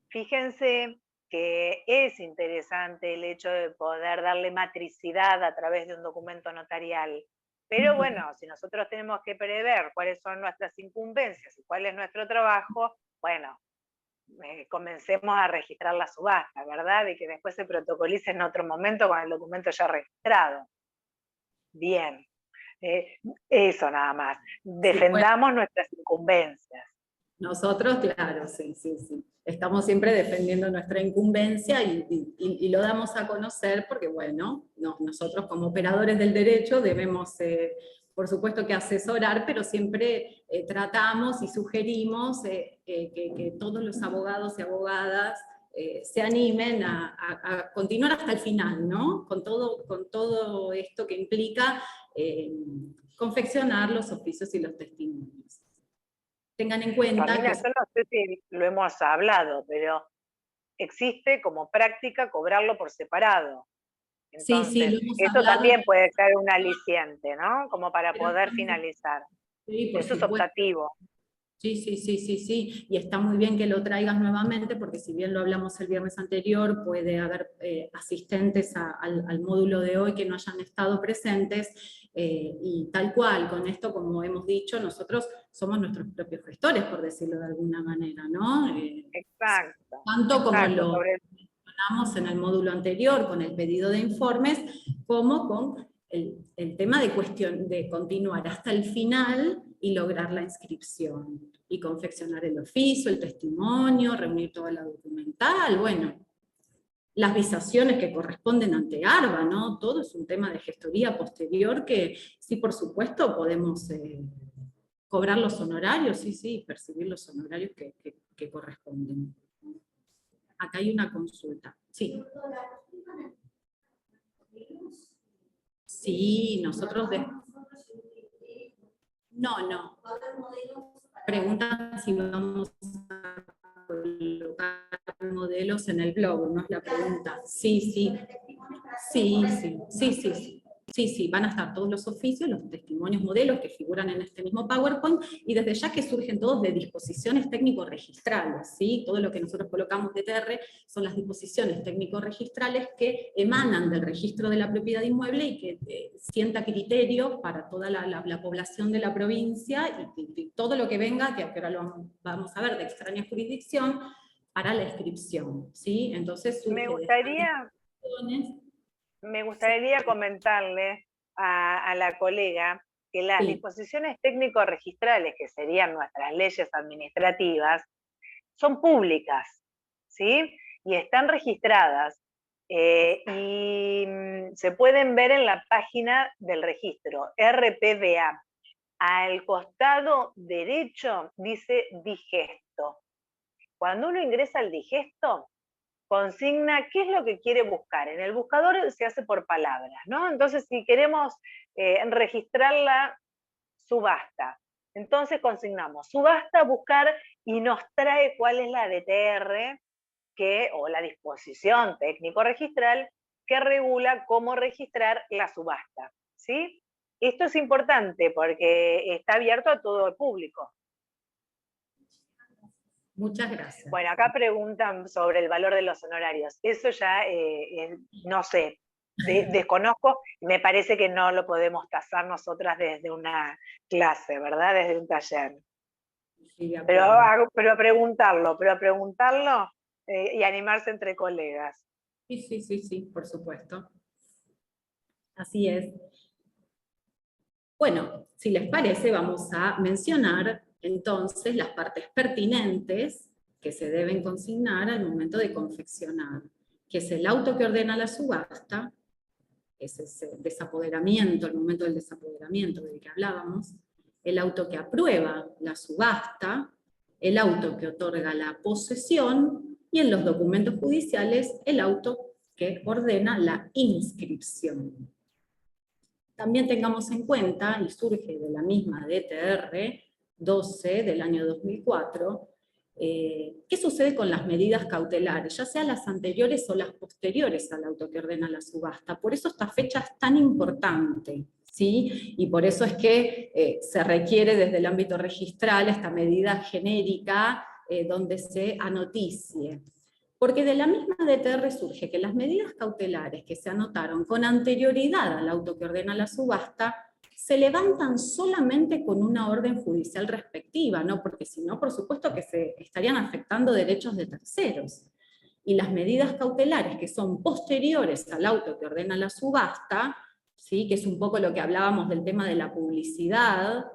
Fíjense que es interesante el hecho de poder darle matricidad a través de un documento notarial. Pero bueno, si nosotros tenemos que prever cuáles son nuestras incumbencias y cuál es nuestro trabajo, bueno, comencemos a registrar la subasta, ¿verdad? Y que después se protocolice en otro momento con el documento ya registrado. Bien, eso nada más. Defendamos nuestras incumbencias.
Nosotros, claro, sí. Estamos siempre defendiendo nuestra incumbencia y lo damos a conocer porque, bueno, nosotros como operadores del derecho debemos, por supuesto que asesorar, pero siempre tratamos y sugerimos que todos los abogados y abogadas se animen a continuar hasta el final, ¿no? Con todo esto que implica confeccionar los oficios y los testimonios. Tengan en cuenta
Romina,
que...
yo no sé si lo hemos hablado, pero existe como práctica cobrarlo por separado. Entonces,
sí, lo hemos
eso
hablado.
también puede ser un aliciente, ¿no? Como para
Pero
poder
también,
finalizar.
sí, por
Eso es
supuesto.
optativo.
Sí, y está muy bien que lo traigas nuevamente, porque si bien lo hablamos el viernes anterior, puede haber asistentes al módulo de hoy que no hayan estado presentes, y tal cual, con esto, como hemos dicho, nosotros somos nuestros propios gestores, por decirlo de alguna manera, ¿no?
Exacto.
Tanto como
Exacto,
lo mencionamos en el módulo anterior, con el pedido de informes, como con el tema de continuar hasta el final y lograr la inscripción, y confeccionar el oficio, el testimonio, reunir toda la documental, bueno, las visaciones que corresponden ante ARBA, ¿no? Todo es un tema de gestoría posterior que sí, por supuesto, podemos cobrar los honorarios, sí, percibir los honorarios que corresponden. Acá hay una consulta, sí. Sí, nosotros No. Preguntan si vamos a colocar modelos en el blog, no es la pregunta. Sí, van a estar todos los oficios, los testimonios modelos que figuran en este mismo PowerPoint, y desde ya que surgen todos de disposiciones técnico-registrales, ¿sí? Todo lo que nosotros colocamos de TR son las disposiciones técnico-registrales que emanan del registro de la propiedad inmueble y que sienta criterio para toda la población de la provincia, y todo lo que venga, que ahora lo vamos a ver, de extraña jurisdicción, para la inscripción, ¿sí? Entonces surge
me gustaría comentarle a la colega que las disposiciones técnico-registrales, que serían nuestras leyes administrativas, son públicas, ¿sí? Y están registradas, y se pueden ver en la página del registro, RPDA. Al costado derecho dice digesto. Cuando uno ingresa al digesto, consigna qué es lo que quiere buscar. En el buscador se hace por palabras, ¿no? Entonces, si queremos registrar la subasta, entonces consignamos subasta, buscar, y nos trae cuál es la DTR o la disposición técnico-registral que regula cómo registrar la subasta, ¿sí? Esto es importante porque está abierto a todo el público.
Muchas gracias.
Bueno, acá preguntan sobre el valor de los honorarios. Eso ya, no sé, desconozco, me parece que no lo podemos tasar nosotras desde una clase, ¿verdad? Desde un taller.
Sí,
pero preguntarlo, y animarse entre colegas.
Sí, por supuesto. Así es. Bueno, si les parece, vamos a mencionar entonces las partes pertinentes que se deben consignar al momento de confeccionar, que es el auto que ordena la subasta, es ese desapoderamiento, el momento del desapoderamiento del que hablábamos, el auto que aprueba la subasta, el auto que otorga la posesión, y en los documentos judiciales, el auto que ordena la inscripción. También tengamos en cuenta, y surge de la misma DTR 12 del año 2004, ¿qué sucede con las medidas cautelares? Ya sea las anteriores o las posteriores al auto que ordena la subasta. Por eso esta fecha es tan importante, ¿sí? Y por eso es que se requiere desde el ámbito registral esta medida genérica donde se anoticie. Porque de la misma DTR surge que las medidas cautelares que se anotaron con anterioridad al auto que ordena la subasta se levantan solamente con una orden judicial respectiva, ¿no? Porque si no, por supuesto que se estarían afectando derechos de terceros. Y las medidas cautelares que son posteriores al auto que ordena la subasta, ¿sí? Que es un poco lo que hablábamos del tema de la publicidad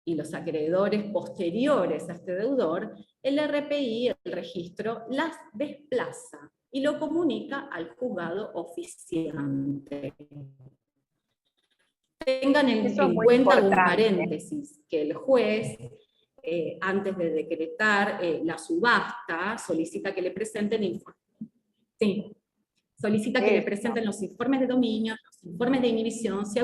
y los acreedores posteriores a este deudor, el RPI, el registro, las desplaza y lo comunica al juzgado oficiante. Tengan en cuenta un paréntesis, que el juez, antes de decretar la subasta, solicita que le presenten informes. Sí. Solicita que le presenten los informes de dominio, los informes de inhibición, si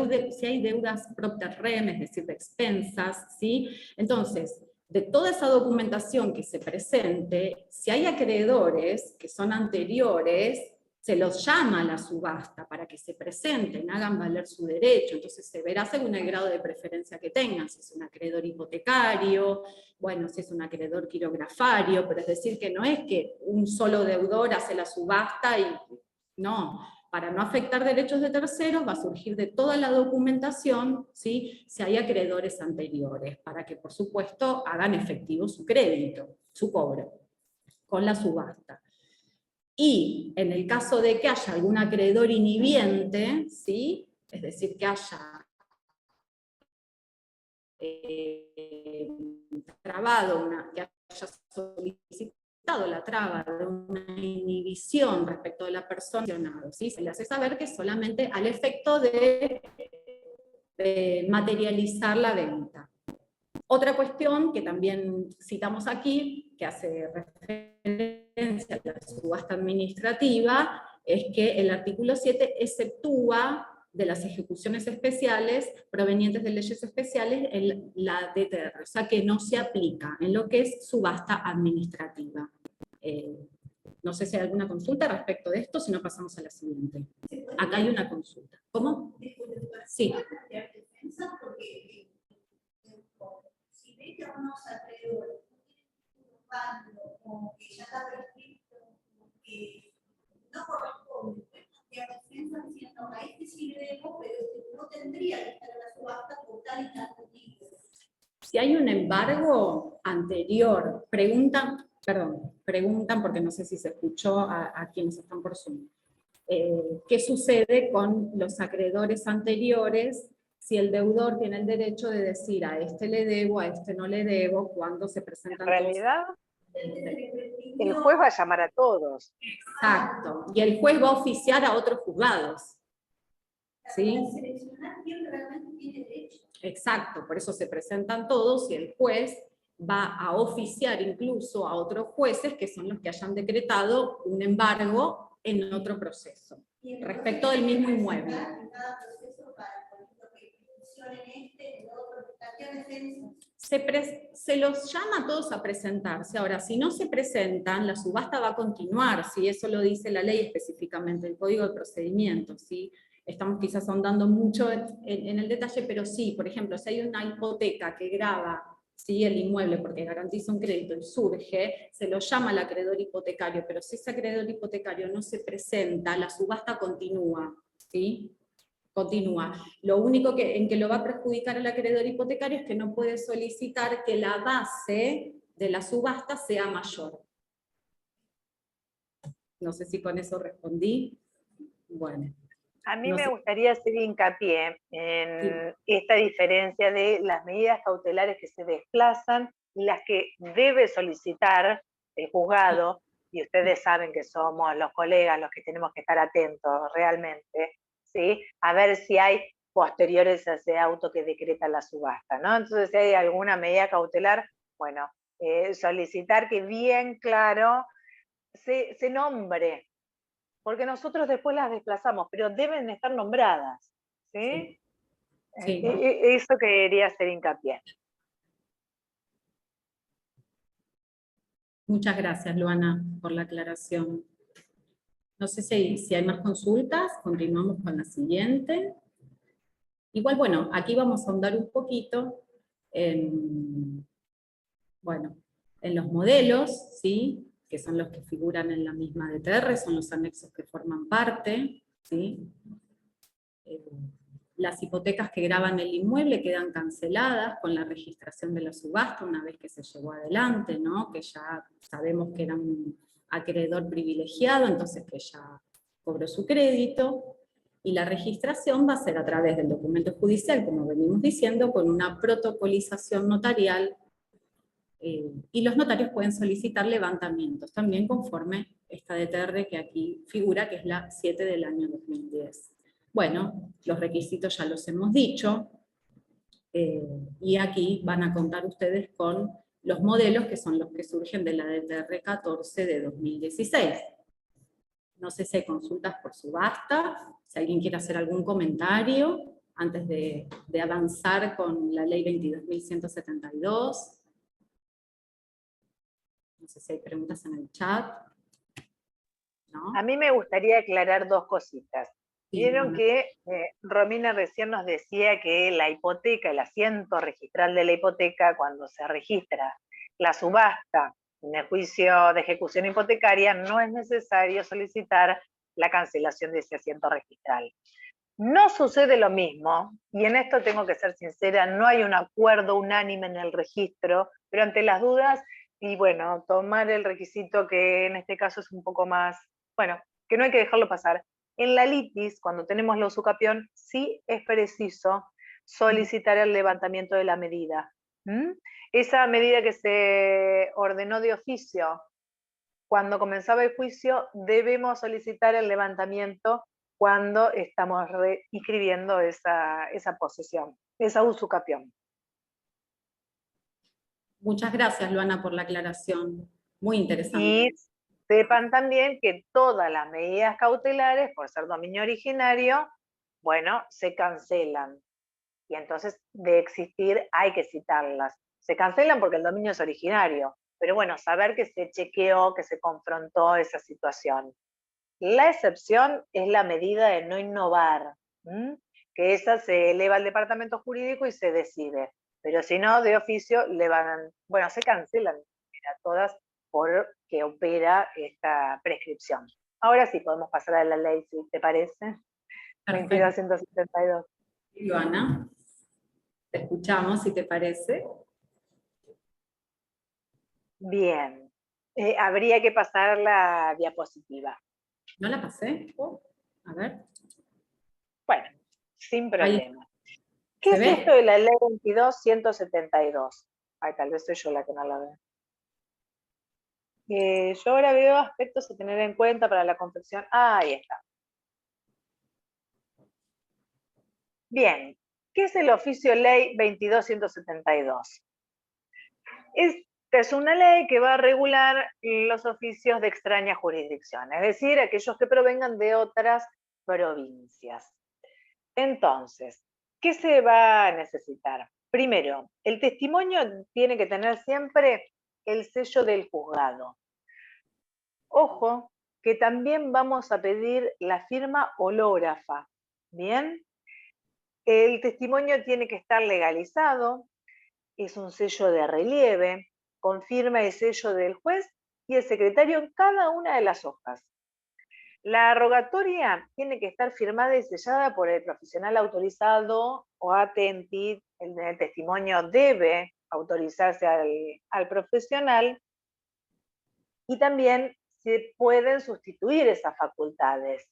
hay deudas propter rem, es decir, de expensas, ¿sí? Entonces, de toda esa documentación que se presente, si hay acreedores que son anteriores, se los llama a la subasta para que se presenten, hagan valer su derecho, entonces se verá según el grado de preferencia que tengan, si es un acreedor hipotecario, bueno, si es un acreedor quirografario, pero es decir que no es que un solo deudor hace la subasta y no, para no afectar derechos de terceros va a surgir de toda la documentación, ¿sí? Si hay acreedores anteriores, para que por supuesto hagan efectivo su crédito, su cobro, con la subasta. Y en el caso de que haya algún acreedor inhibiente, ¿sí? Es decir, que haya trabado, que haya solicitado la traba de una inhibición respecto de la persona, ¿sí? Se le hace saber que solamente al efecto de materializar la venta. Otra cuestión que también citamos aquí, que hace referencia a la subasta administrativa, es que el artículo 7 exceptúa de las ejecuciones especiales provenientes de leyes especiales la DTR, o sea que no se aplica en lo que es subasta administrativa. No sé si hay alguna consulta respecto de esto, si no pasamos a la siguiente. Acá hay una consulta. ¿Cómo? Sí.
Si ve que a unos acreedores como que ya está prescrito, que no corresponde, que a defensa diciendo a este sí le debo, pero no tendría que estar en la subasta por tal y tal motivo.
Si hay un embargo anterior, preguntan porque no sé si se escuchó a quienes están por Zoom. ¿Qué sucede con los acreedores anteriores si el deudor tiene el derecho de decir a este le debo, a este no le debo, cuando se presentan?
En realidad, el juez va a llamar a todos.
Exacto, y el juez va a oficiar a otros juzgados. ¿Sí?
Seleccionar quién realmente tiene derecho.
Exacto, por eso se presentan todos y el juez va a oficiar incluso a otros jueces que son los que hayan decretado un embargo en otro proceso, respecto del mismo inmueble. Se los llama a todos a presentarse. Ahora, si no se presentan, la subasta va a continuar, ¿sí? Eso lo dice la ley específicamente, el Código de Procedimientos, ¿sí? Estamos quizás ahondando mucho en el detalle, pero sí, por ejemplo, si hay una hipoteca que grava, ¿sí?, el inmueble porque garantiza un crédito y surge, se lo llama al acreedor hipotecario, pero si ese acreedor hipotecario no se presenta, la subasta continúa, ¿sí? Continúa. Lo único en que lo va a perjudicar al acreedor hipotecario es que no puede solicitar que la base de la subasta sea mayor. No sé si con eso respondí. Bueno.
A mí me gustaría hacer hincapié en esta diferencia de las medidas cautelares que se desplazan y las que debe solicitar el juzgado, y ustedes saben que somos los colegas los que tenemos que estar atentos realmente, ¿sí? A ver si hay posteriores a ese auto que decreta la subasta, ¿no? Entonces, si hay alguna medida cautelar, bueno, solicitar que bien claro se nombre, porque nosotros después las desplazamos, pero deben estar nombradas, ¿sí? Sí. Eso quería hacer hincapié.
Muchas gracias, Luana, por la aclaración. No sé si hay más consultas, continuamos con la siguiente. Igual, bueno, aquí vamos a ahondar un poquito en los modelos, ¿sí?, que son los que figuran en la misma DTR, son los anexos que forman parte, ¿sí? Las hipotecas que gravan el inmueble quedan canceladas con la registración de la subasta una vez que se llevó adelante, ¿no? Que ya sabemos que era un acreedor privilegiado, entonces que ya cobró su crédito, y la registración va a ser a través del documento judicial, como venimos diciendo, con una protocolización notarial, y los notarios pueden solicitar levantamientos, también conforme esta DTR que aquí figura, que es la 7 del año 2010. Bueno, los requisitos ya los hemos dicho, y aquí van a contar ustedes con los modelos que son los que surgen de la DTR 14 de 2016. No sé si hay consultas por subasta, si alguien quiere hacer algún comentario antes de avanzar con la ley 22.172. No sé si hay preguntas en el chat. ¿no?
A mí me gustaría aclarar dos cositas.
Sí,
Vieron
Luana.
que Romina recién nos decía que la hipoteca, el asiento registral de la hipoteca, cuando se registra la subasta en el juicio de ejecución hipotecaria, no es necesario solicitar la cancelación de ese asiento registral. No sucede lo mismo, y en esto tengo que ser sincera, no hay un acuerdo unánime en el registro, pero ante las dudas, y bueno, tomar el requisito que en este caso es un poco más, bueno, que no hay que dejarlo pasar. En la litis, cuando tenemos la usucapión, sí es preciso solicitar el levantamiento de la medida. Esa medida que se ordenó de oficio cuando comenzaba el juicio, debemos solicitar el levantamiento cuando estamos inscribiendo esa posesión, esa usucapión.
Muchas gracias, Luana, por la aclaración. Muy interesante.
Y sepan también que todas las medidas cautelares, por ser dominio originario, bueno, se cancelan. Y entonces, de existir, hay que citarlas. Se cancelan porque el dominio es originario, pero bueno, saber que se chequeó, que se confrontó esa situación. La excepción es la medida de no innovar, que esa se eleva al departamento jurídico y se decide. Pero si no, de oficio se cancelan a todas porque opera esta prescripción. Ahora sí podemos pasar a la ley, si te parece. 22.172.
Luana, te escuchamos, si te parece.
Bien. Habría que pasar la diapositiva.
¿No la pasé? A ver.
Bueno, sin problema. ¿Qué
¿Se
es
ve?
esto de la ley 22.172? Ay, tal vez soy yo la que no la veo. Yo ahora veo aspectos a tener en cuenta para la confección. Ahí está. Bien. ¿Qué es el oficio ley 22.172? Esta es una ley que va a regular los oficios de extraña jurisdicción, es decir, aquellos que provengan de otras provincias. Entonces, ¿qué se va a necesitar? Primero, el testimonio tiene que tener siempre el sello del juzgado. Ojo, que también vamos a pedir la firma hológrafa, ¿bien? El testimonio tiene que estar legalizado, es un sello de relieve, confirma el sello del juez y el secretario en cada una de las hojas. La rogatoria tiene que estar firmada y sellada por el profesional autorizado o atenti, el testimonio debe autorizarse al profesional, y también se pueden sustituir esas facultades.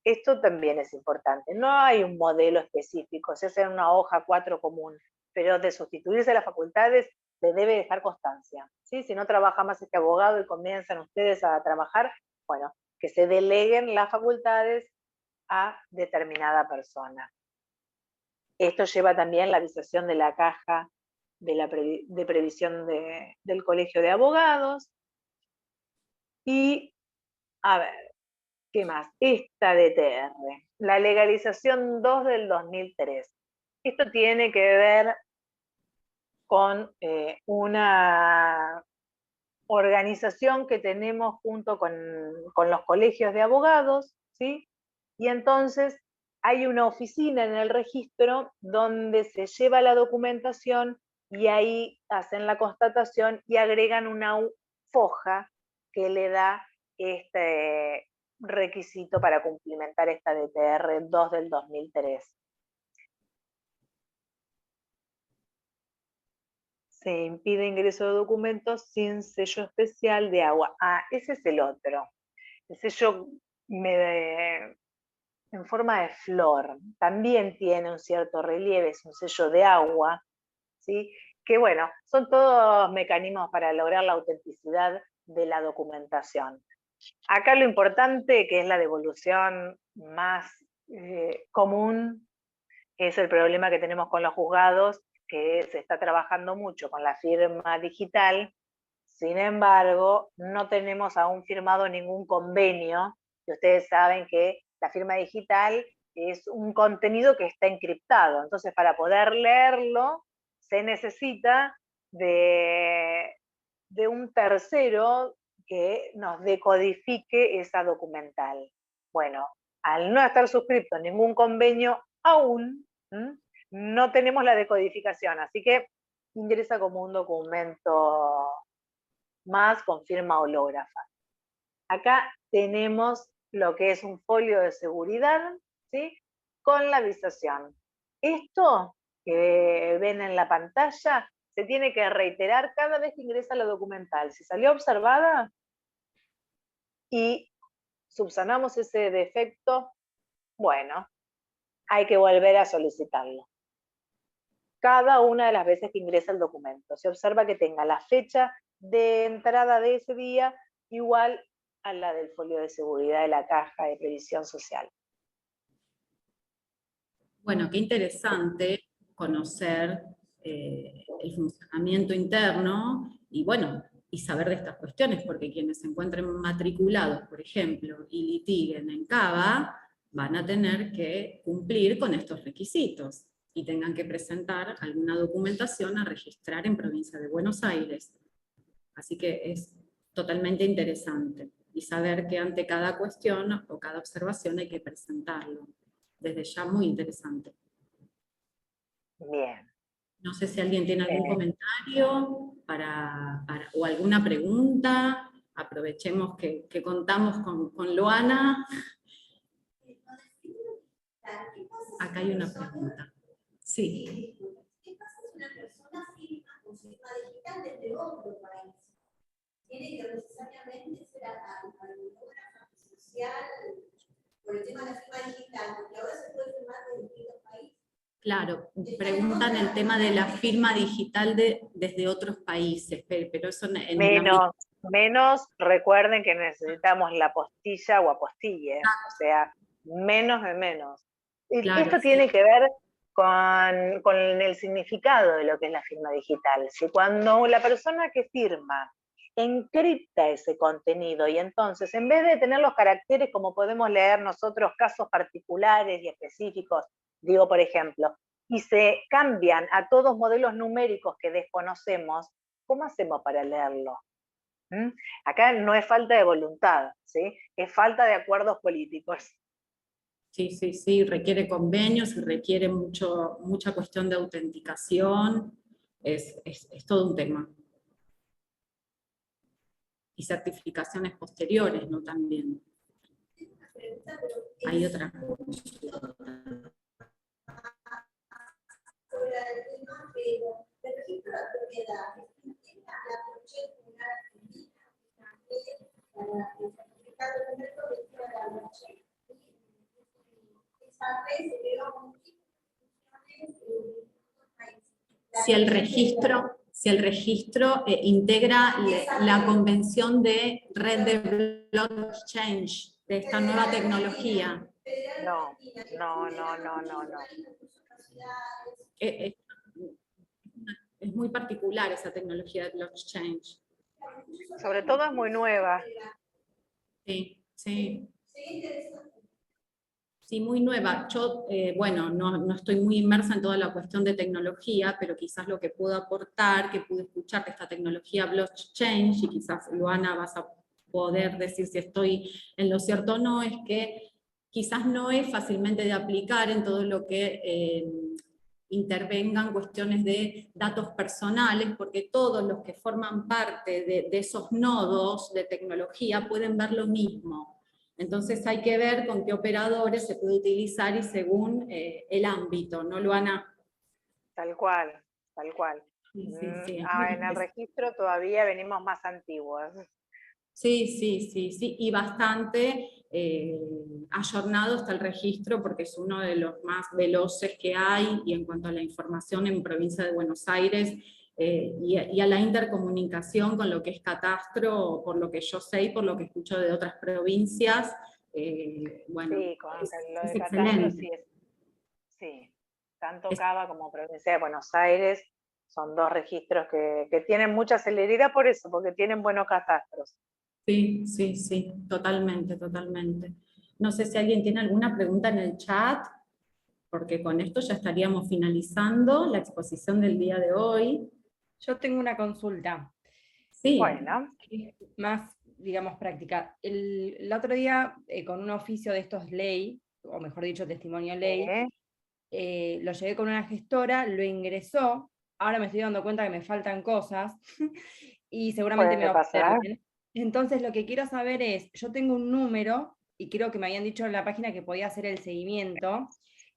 Esto también es importante. No hay un modelo específico, se hace en una hoja 4 común, pero de sustituirse las facultades se debe dejar constancia. ¿Sí? Si no trabaja más este abogado y comienzan ustedes a trabajar, bueno, que se deleguen las facultades a determinada persona. Esto lleva también la avisación de la caja de previsión del Colegio de Abogados. Y, a ver, ¿qué más? Esta DTR, la legalización 2 del 2003. Esto tiene que ver con una organización que tenemos junto con los colegios de abogados, ¿sí? Y entonces hay una oficina en el registro donde se lleva la documentación y ahí hacen la constatación y agregan una foja que le da este requisito para cumplimentar esta DTR 2 del 2003. Se impide ingreso de documentos sin sello especial de agua. Ah, ese es el otro. El sello en forma de flor. También tiene un cierto relieve, es un sello de agua, ¿sí? Que bueno, son todos mecanismos para lograr la autenticidad de la documentación. Acá lo importante, que es la devolución más común, es el problema que tenemos con los juzgados, que se está trabajando mucho con la firma digital. Sin embargo, no tenemos aún firmado ningún convenio, y ustedes saben que la firma digital es un contenido que está encriptado, entonces para poder leerlo se necesita de un tercero que nos decodifique esa documental. Bueno, al no estar suscrito a ningún convenio aún, no tenemos la decodificación, así que ingresa como un documento más con firma hológrafa. Acá tenemos lo que es un folio de seguridad, ¿sí? Con la avisación. Esto que ven en la pantalla se tiene que reiterar cada vez que ingresa la documental. Si salió observada y subsanamos ese defecto, bueno, hay que volver a solicitarlo. Cada una de las veces que ingresa el documento. Se observa que tenga la fecha de entrada de ese día igual a la del folio de seguridad de la Caja de Previsión Social.
Bueno, qué interesante conocer el funcionamiento interno y bueno, y saber de estas cuestiones, porque quienes se encuentren matriculados, por ejemplo, y litiguen en Cava, van a tener que cumplir con estos requisitos y tengan que presentar alguna documentación a registrar en Provincia de Buenos Aires. Así que es totalmente interesante y saber que ante cada cuestión o cada observación hay que presentarlo. Desde ya muy interesante.
Bien.
No sé si alguien tiene algún comentario o alguna pregunta. Aprovechemos que contamos con Luana. Acá hay una pregunta. Sí.
¿Qué pasa si una persona firma con su firma digital desde otro país? ¿Tiene que necesariamente ser autógrafa social por el tema de la firma digital? Porque ahora se puede firmar desde distintos países.
Claro, preguntan el tema de la firma digital desde otros países, pero eso
menos recuerden que necesitamos la apostilla o apostille, o sea, menos de menos. Claro, esto tiene que ver con el significado de lo que es la firma digital. ¿Sí? Cuando la persona que firma encripta ese contenido y entonces en vez de tener los caracteres como podemos leer nosotros, casos particulares y específicos, digo por ejemplo, y se cambian a todos modelos numéricos que desconocemos, ¿cómo hacemos para leerlo? Acá no es falta de voluntad, ¿sí? Es falta de acuerdos políticos.
Sí, requiere convenios, requiere mucha cuestión de autenticación, es todo un tema. Y certificaciones posteriores, ¿no? También. Hay otra cosa.
Sobre el tema del registro de propiedad, la proyección para el certificado de registro de la blockchain. Esa red se creó con
si el registro integra la convención de red de blockchain, de esta nueva tecnología.
No.
Es muy particular esa tecnología de blockchain.
Sobre todo es muy nueva.
Sí, muy nueva. Yo, bueno, no estoy muy inmersa en toda la cuestión de tecnología, pero quizás lo que puedo aportar, que pude escuchar de esta tecnología blockchain, y quizás, Luana, vas a poder decir si estoy en lo cierto o no, es que quizás no es fácilmente de aplicar en todo lo que intervengan cuestiones de datos personales, porque todos los que forman parte de esos nodos de tecnología pueden ver lo mismo. Entonces hay que ver con qué operadores se puede utilizar y según el ámbito, ¿no, Luana?
Tal cual.
Sí.
En el registro todavía venimos más antiguos.
Sí, y bastante ayornado está el registro porque es uno de los más veloces que hay, y en cuanto a la información en Provincia de Buenos Aires, y a la intercomunicación con lo que es catastro, por lo que yo sé y por lo que escucho de otras provincias, bueno,
sí, con lo de
es
catastro
excelente.
Sí, tanto Cava como Provincia de Buenos Aires son dos registros que tienen mucha celeridad por eso, porque tienen buenos catastros.
Sí, totalmente. No sé si alguien tiene alguna pregunta en el chat, porque con esto ya estaríamos finalizando la exposición del día de hoy.
Yo tengo una consulta.
Sí.
Bueno.
Más digamos, práctica. El otro día, con un oficio de estos ley, o mejor dicho, testimonio ley, lo llevé con una gestora, lo ingresó, ahora me estoy dando cuenta que me faltan cosas, y seguramente me
Puede
lo
pasar.
pierden. Entonces lo que quiero saber es, yo tengo un número, y creo que me habían dicho en la página que podía hacer el seguimiento,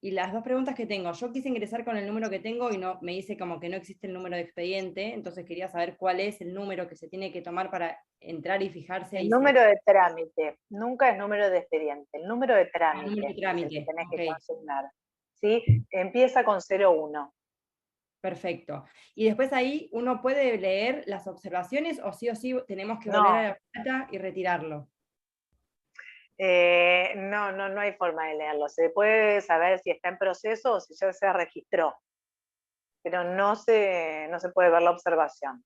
y las dos preguntas que tengo, yo quise ingresar con el número que tengo y no, me dice como que no existe el número de expediente, entonces quería saber cuál es el número que se tiene que tomar para entrar y fijarse
El
ahí.
número de trámite, nunca es número de expediente, el número de
El
trámite,
número de
es el que
trámite,
tenés
ok,
que consignar. ¿Sí? Empieza con 01.
perfecto. Y después ahí uno puede leer las observaciones o sí tenemos que volver
No,
a la plata y retirarlo.
no hay forma de leerlo. Se puede saber si está en proceso o si ya se registró, pero no se puede ver la observación.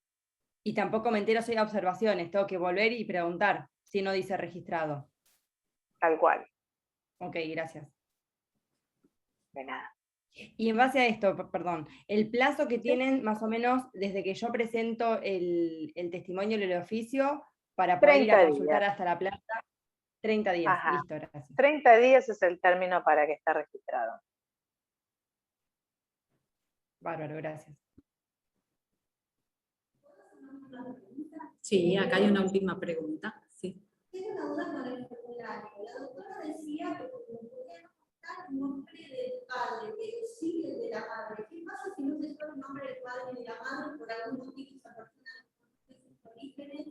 Y tampoco me entero si hay observaciones, tengo que volver y preguntar si no dice registrado.
Tal cual.
Ok, gracias.
De nada.
Y en base a esto, perdón, el plazo que tienen más o menos desde que yo presento el testimonio y el oficio para poder ir a
30
consultar
días.
hasta la plata, 30 días,
Ajá.
listo, gracias.
30 días es el término para que esté registrado.
Bárbaro, gracias.
Sí, acá hay una última pregunta. Sí.
Tengo una duda con el formulario. La doctora decía que podíamos contar el nombre del padre, pero sí el de la madre. ¿Qué pasa si no se sabe el nombre del padre y de la madre por algún motivo esa persona no tiene sus orígenes?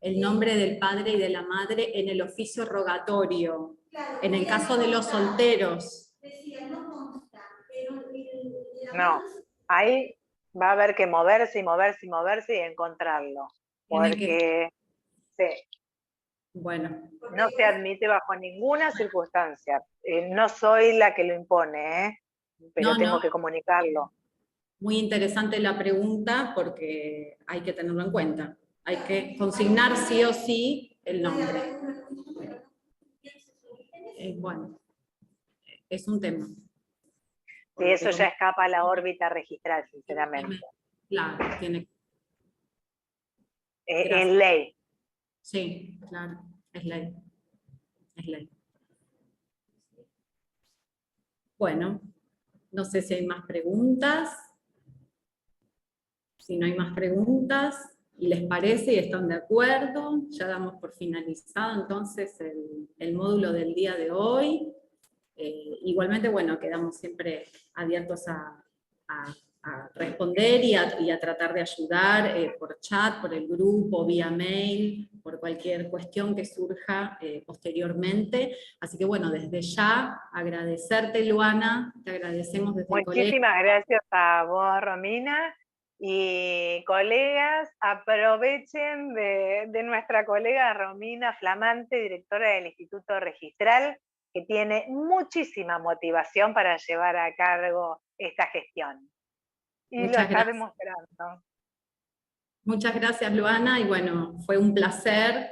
El nombre del padre y de la madre en el oficio rogatorio.
Claro,
En el caso de los solteros.
decía, no consta, pero el de la
No,
madre
ahí va a haber que moverse y moverse y moverse y encontrarlo.
Tiene que,
Porque sí,
bueno,
no se admite bajo ninguna circunstancia. No soy la que lo impone, pero
no,
tengo que comunicarlo.
muy interesante la pregunta porque hay que tenerlo en cuenta. Hay que consignar sí o sí el nombre. Bueno, es un tema.
Y eso ya escapa a la órbita registral, sinceramente.
Claro, tiene
Es ley.
Sí, claro, es ley. Es ley. Bueno, no sé si hay más preguntas. Si no hay más preguntas y les parece y están de acuerdo, ya damos por finalizado entonces el módulo del día de hoy. Igualmente, bueno, quedamos siempre abiertos a responder y a tratar de ayudar por chat, por el grupo, vía mail, por cualquier cuestión que surja posteriormente. Así que bueno, desde ya agradecerte, Luana, te agradecemos desde el colegio.
Muchísimas gracias a vos, Romina. Y colegas, aprovechen de nuestra colega Romina Flamante, directora del Instituto Registral, que tiene muchísima motivación para llevar a cargo esta gestión. Y
Muchas
lo está
gracias.
demostrando.
Muchas gracias, Luana, y bueno, fue un placer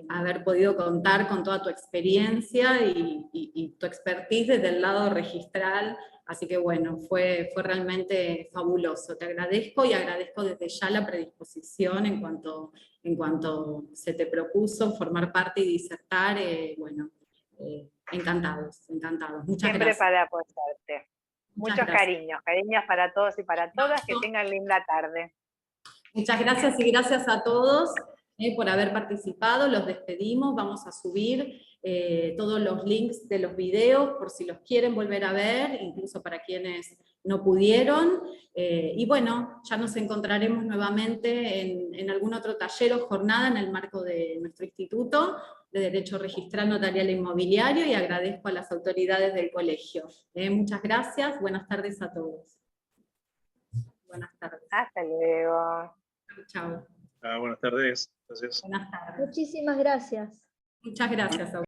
haber podido contar con toda tu experiencia y tu expertise desde el lado registral, así que bueno, fue realmente fabuloso. Te agradezco y agradezco desde ya la predisposición en cuanto se te propuso formar parte y disertar, bueno, encantados. Muchas
Siempre
gracias.
para apoyarte.
Muchas
Muchos
gracias.
cariños para todos y para todas, que tengan linda tarde.
Muchas gracias y gracias a todos por haber participado. Los despedimos. Vamos a subir todos los links de los videos por si los quieren volver a ver, incluso para quienes no pudieron. Y bueno, ya nos encontraremos nuevamente en algún otro taller o jornada en el marco de nuestro Instituto de Derecho Registral, Notarial e Inmobiliario, y agradezco a las autoridades del colegio. Muchas gracias. Buenas tardes a todos. Buenas tardes.
Hasta luego.
Chao.
Buenas tardes. Gracias.
Buenas tardes.
Muchísimas gracias.
Muchas gracias a